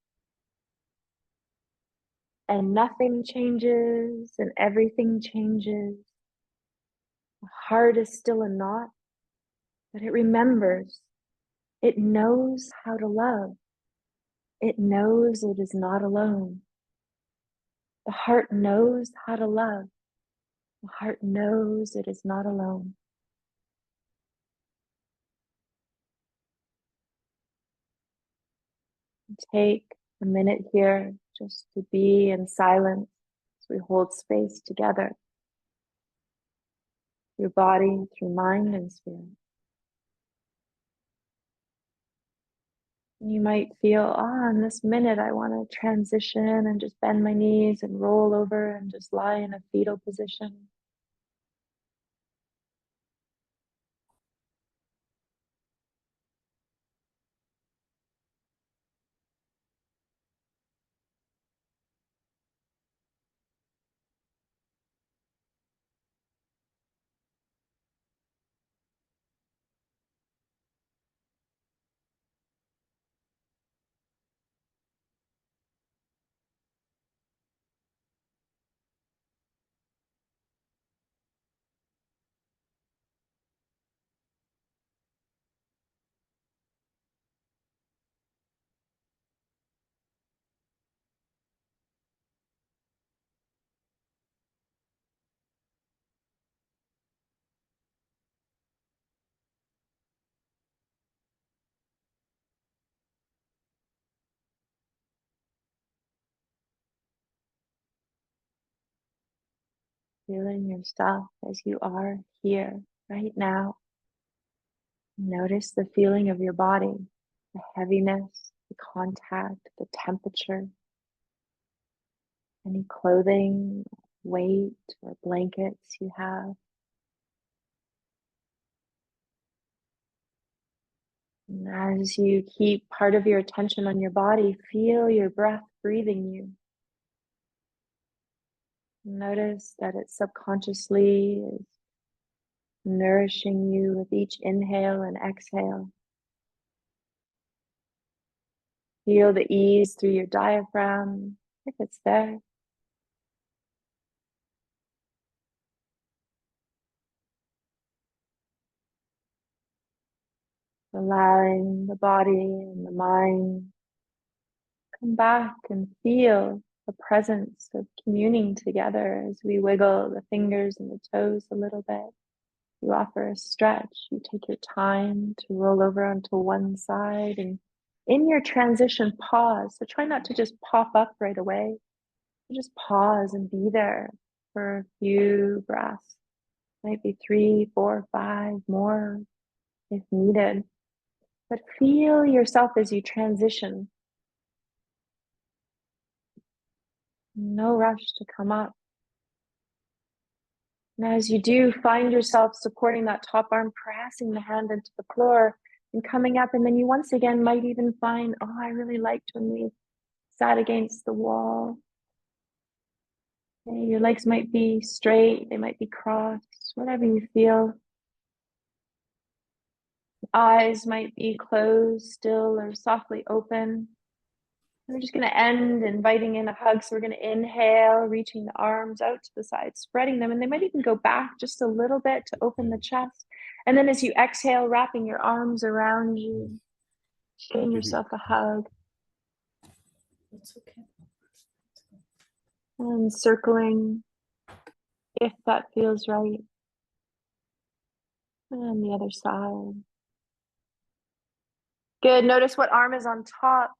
And nothing changes and everything changes. The heart is still a knot, but it remembers. It knows how to love. It knows it is not alone. The heart knows how to love. The heart knows it is not alone. Take a minute here just to be in silence as we hold space together, through body, through mind and spirit. You might feel, in this minute I want to transition and just bend my knees and roll over and just lie in a fetal position. Feeling yourself as you are here, right now. Notice the feeling of your body, the heaviness, the contact, the temperature, any clothing, weight, or blankets you have. And as you keep part of your attention on your body, feel your breath breathing you. Notice that it subconsciously is nourishing you with each inhale and exhale. Feel the ease through your diaphragm, if it's there. Allowing the body and the mind come back and feel the presence of communing together as we wiggle the fingers and the toes a little bit. You offer a stretch, you take your time to roll over onto one side, and in your transition, pause. So try not to just pop up right away. Just pause and be there for a few breaths. Might be 3, 4, 5 more if needed. But feel yourself as you transition. No rush to come up. And as you do, find yourself supporting that top arm, pressing the hand into the floor and coming up. And then you once again might even find, I really liked when we sat against the wall. Okay, your legs might be straight, they might be crossed, whatever you feel. Eyes might be closed still or softly open. We're just going to end inviting in a hug. So we're going to inhale, reaching the arms out to the side, spreading them. And they might even go back just a little bit to open the chest. And then as you exhale, wrapping your arms around you, giving yourself a hug. It's okay. And circling, if that feels right. And the other side. Good. Notice what arm is on top.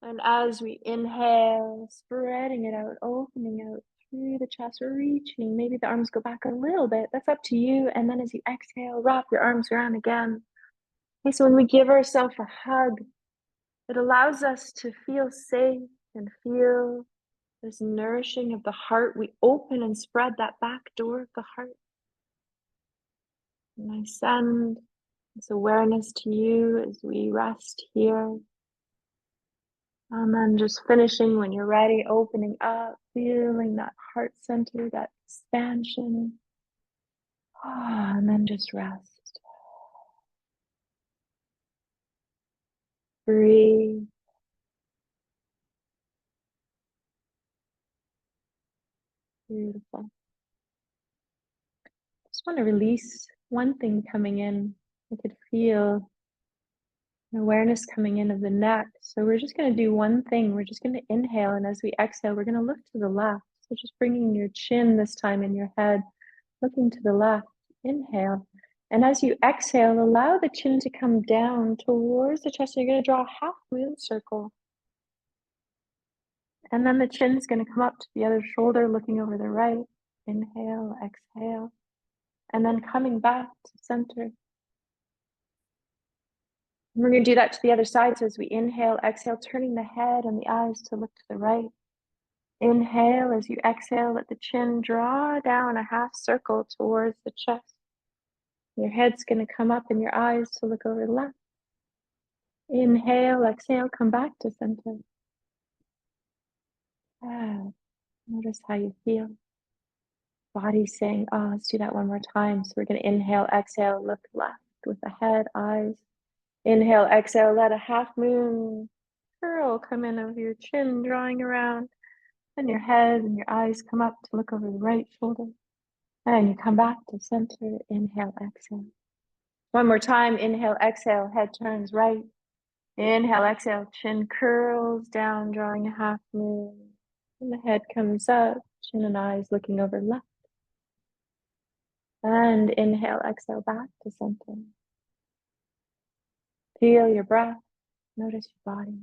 And as we inhale, spreading it out, opening out through the chest, reaching. Maybe the arms go back a little bit. That's up to you. And then as you exhale, wrap your arms around again. Okay, so when we give ourselves a hug, it allows us to feel safe and feel this nourishing of the heart. We open and spread that back door of the heart. And I send this awareness to you as we rest here. And then just finishing when you're ready, opening up, feeling that heart center, that expansion. And then just rest. Breathe. Beautiful. Just want to release one thing coming in. I could feel an awareness coming in of the neck. So we're just going to do one thing. We're just going to inhale. And as we exhale, we're going to look to the left. So just bringing your chin this time in your head, looking to the left. Inhale. And as you exhale, allow the chin to come down towards the chest. So you're going to draw a half moon circle. And then the chin's going to come up to the other shoulder, looking over the right. Inhale, exhale. And then coming back to center. We're going to do that to the other side. So as we inhale, exhale, turning the head and the eyes to look to the right. Inhale, as you exhale, let the chin draw down a half circle towards the chest. Your head's going to come up and your eyes to look over the left. Inhale, exhale, come back to center. Notice how you feel. Body's saying, oh, let's do that one more time. So we're going to inhale, exhale, look left with the head, eyes. Inhale, exhale, let a half moon curl come in over your chin, drawing around. And your head and your eyes come up to look over the right shoulder. And you come back to center. Inhale, exhale. One more time. Inhale, exhale, head turns right. Inhale, exhale, chin curls down, drawing a half moon. And the head comes up, chin and eyes looking over left. And inhale, exhale, back to center. Feel your breath. Notice your body.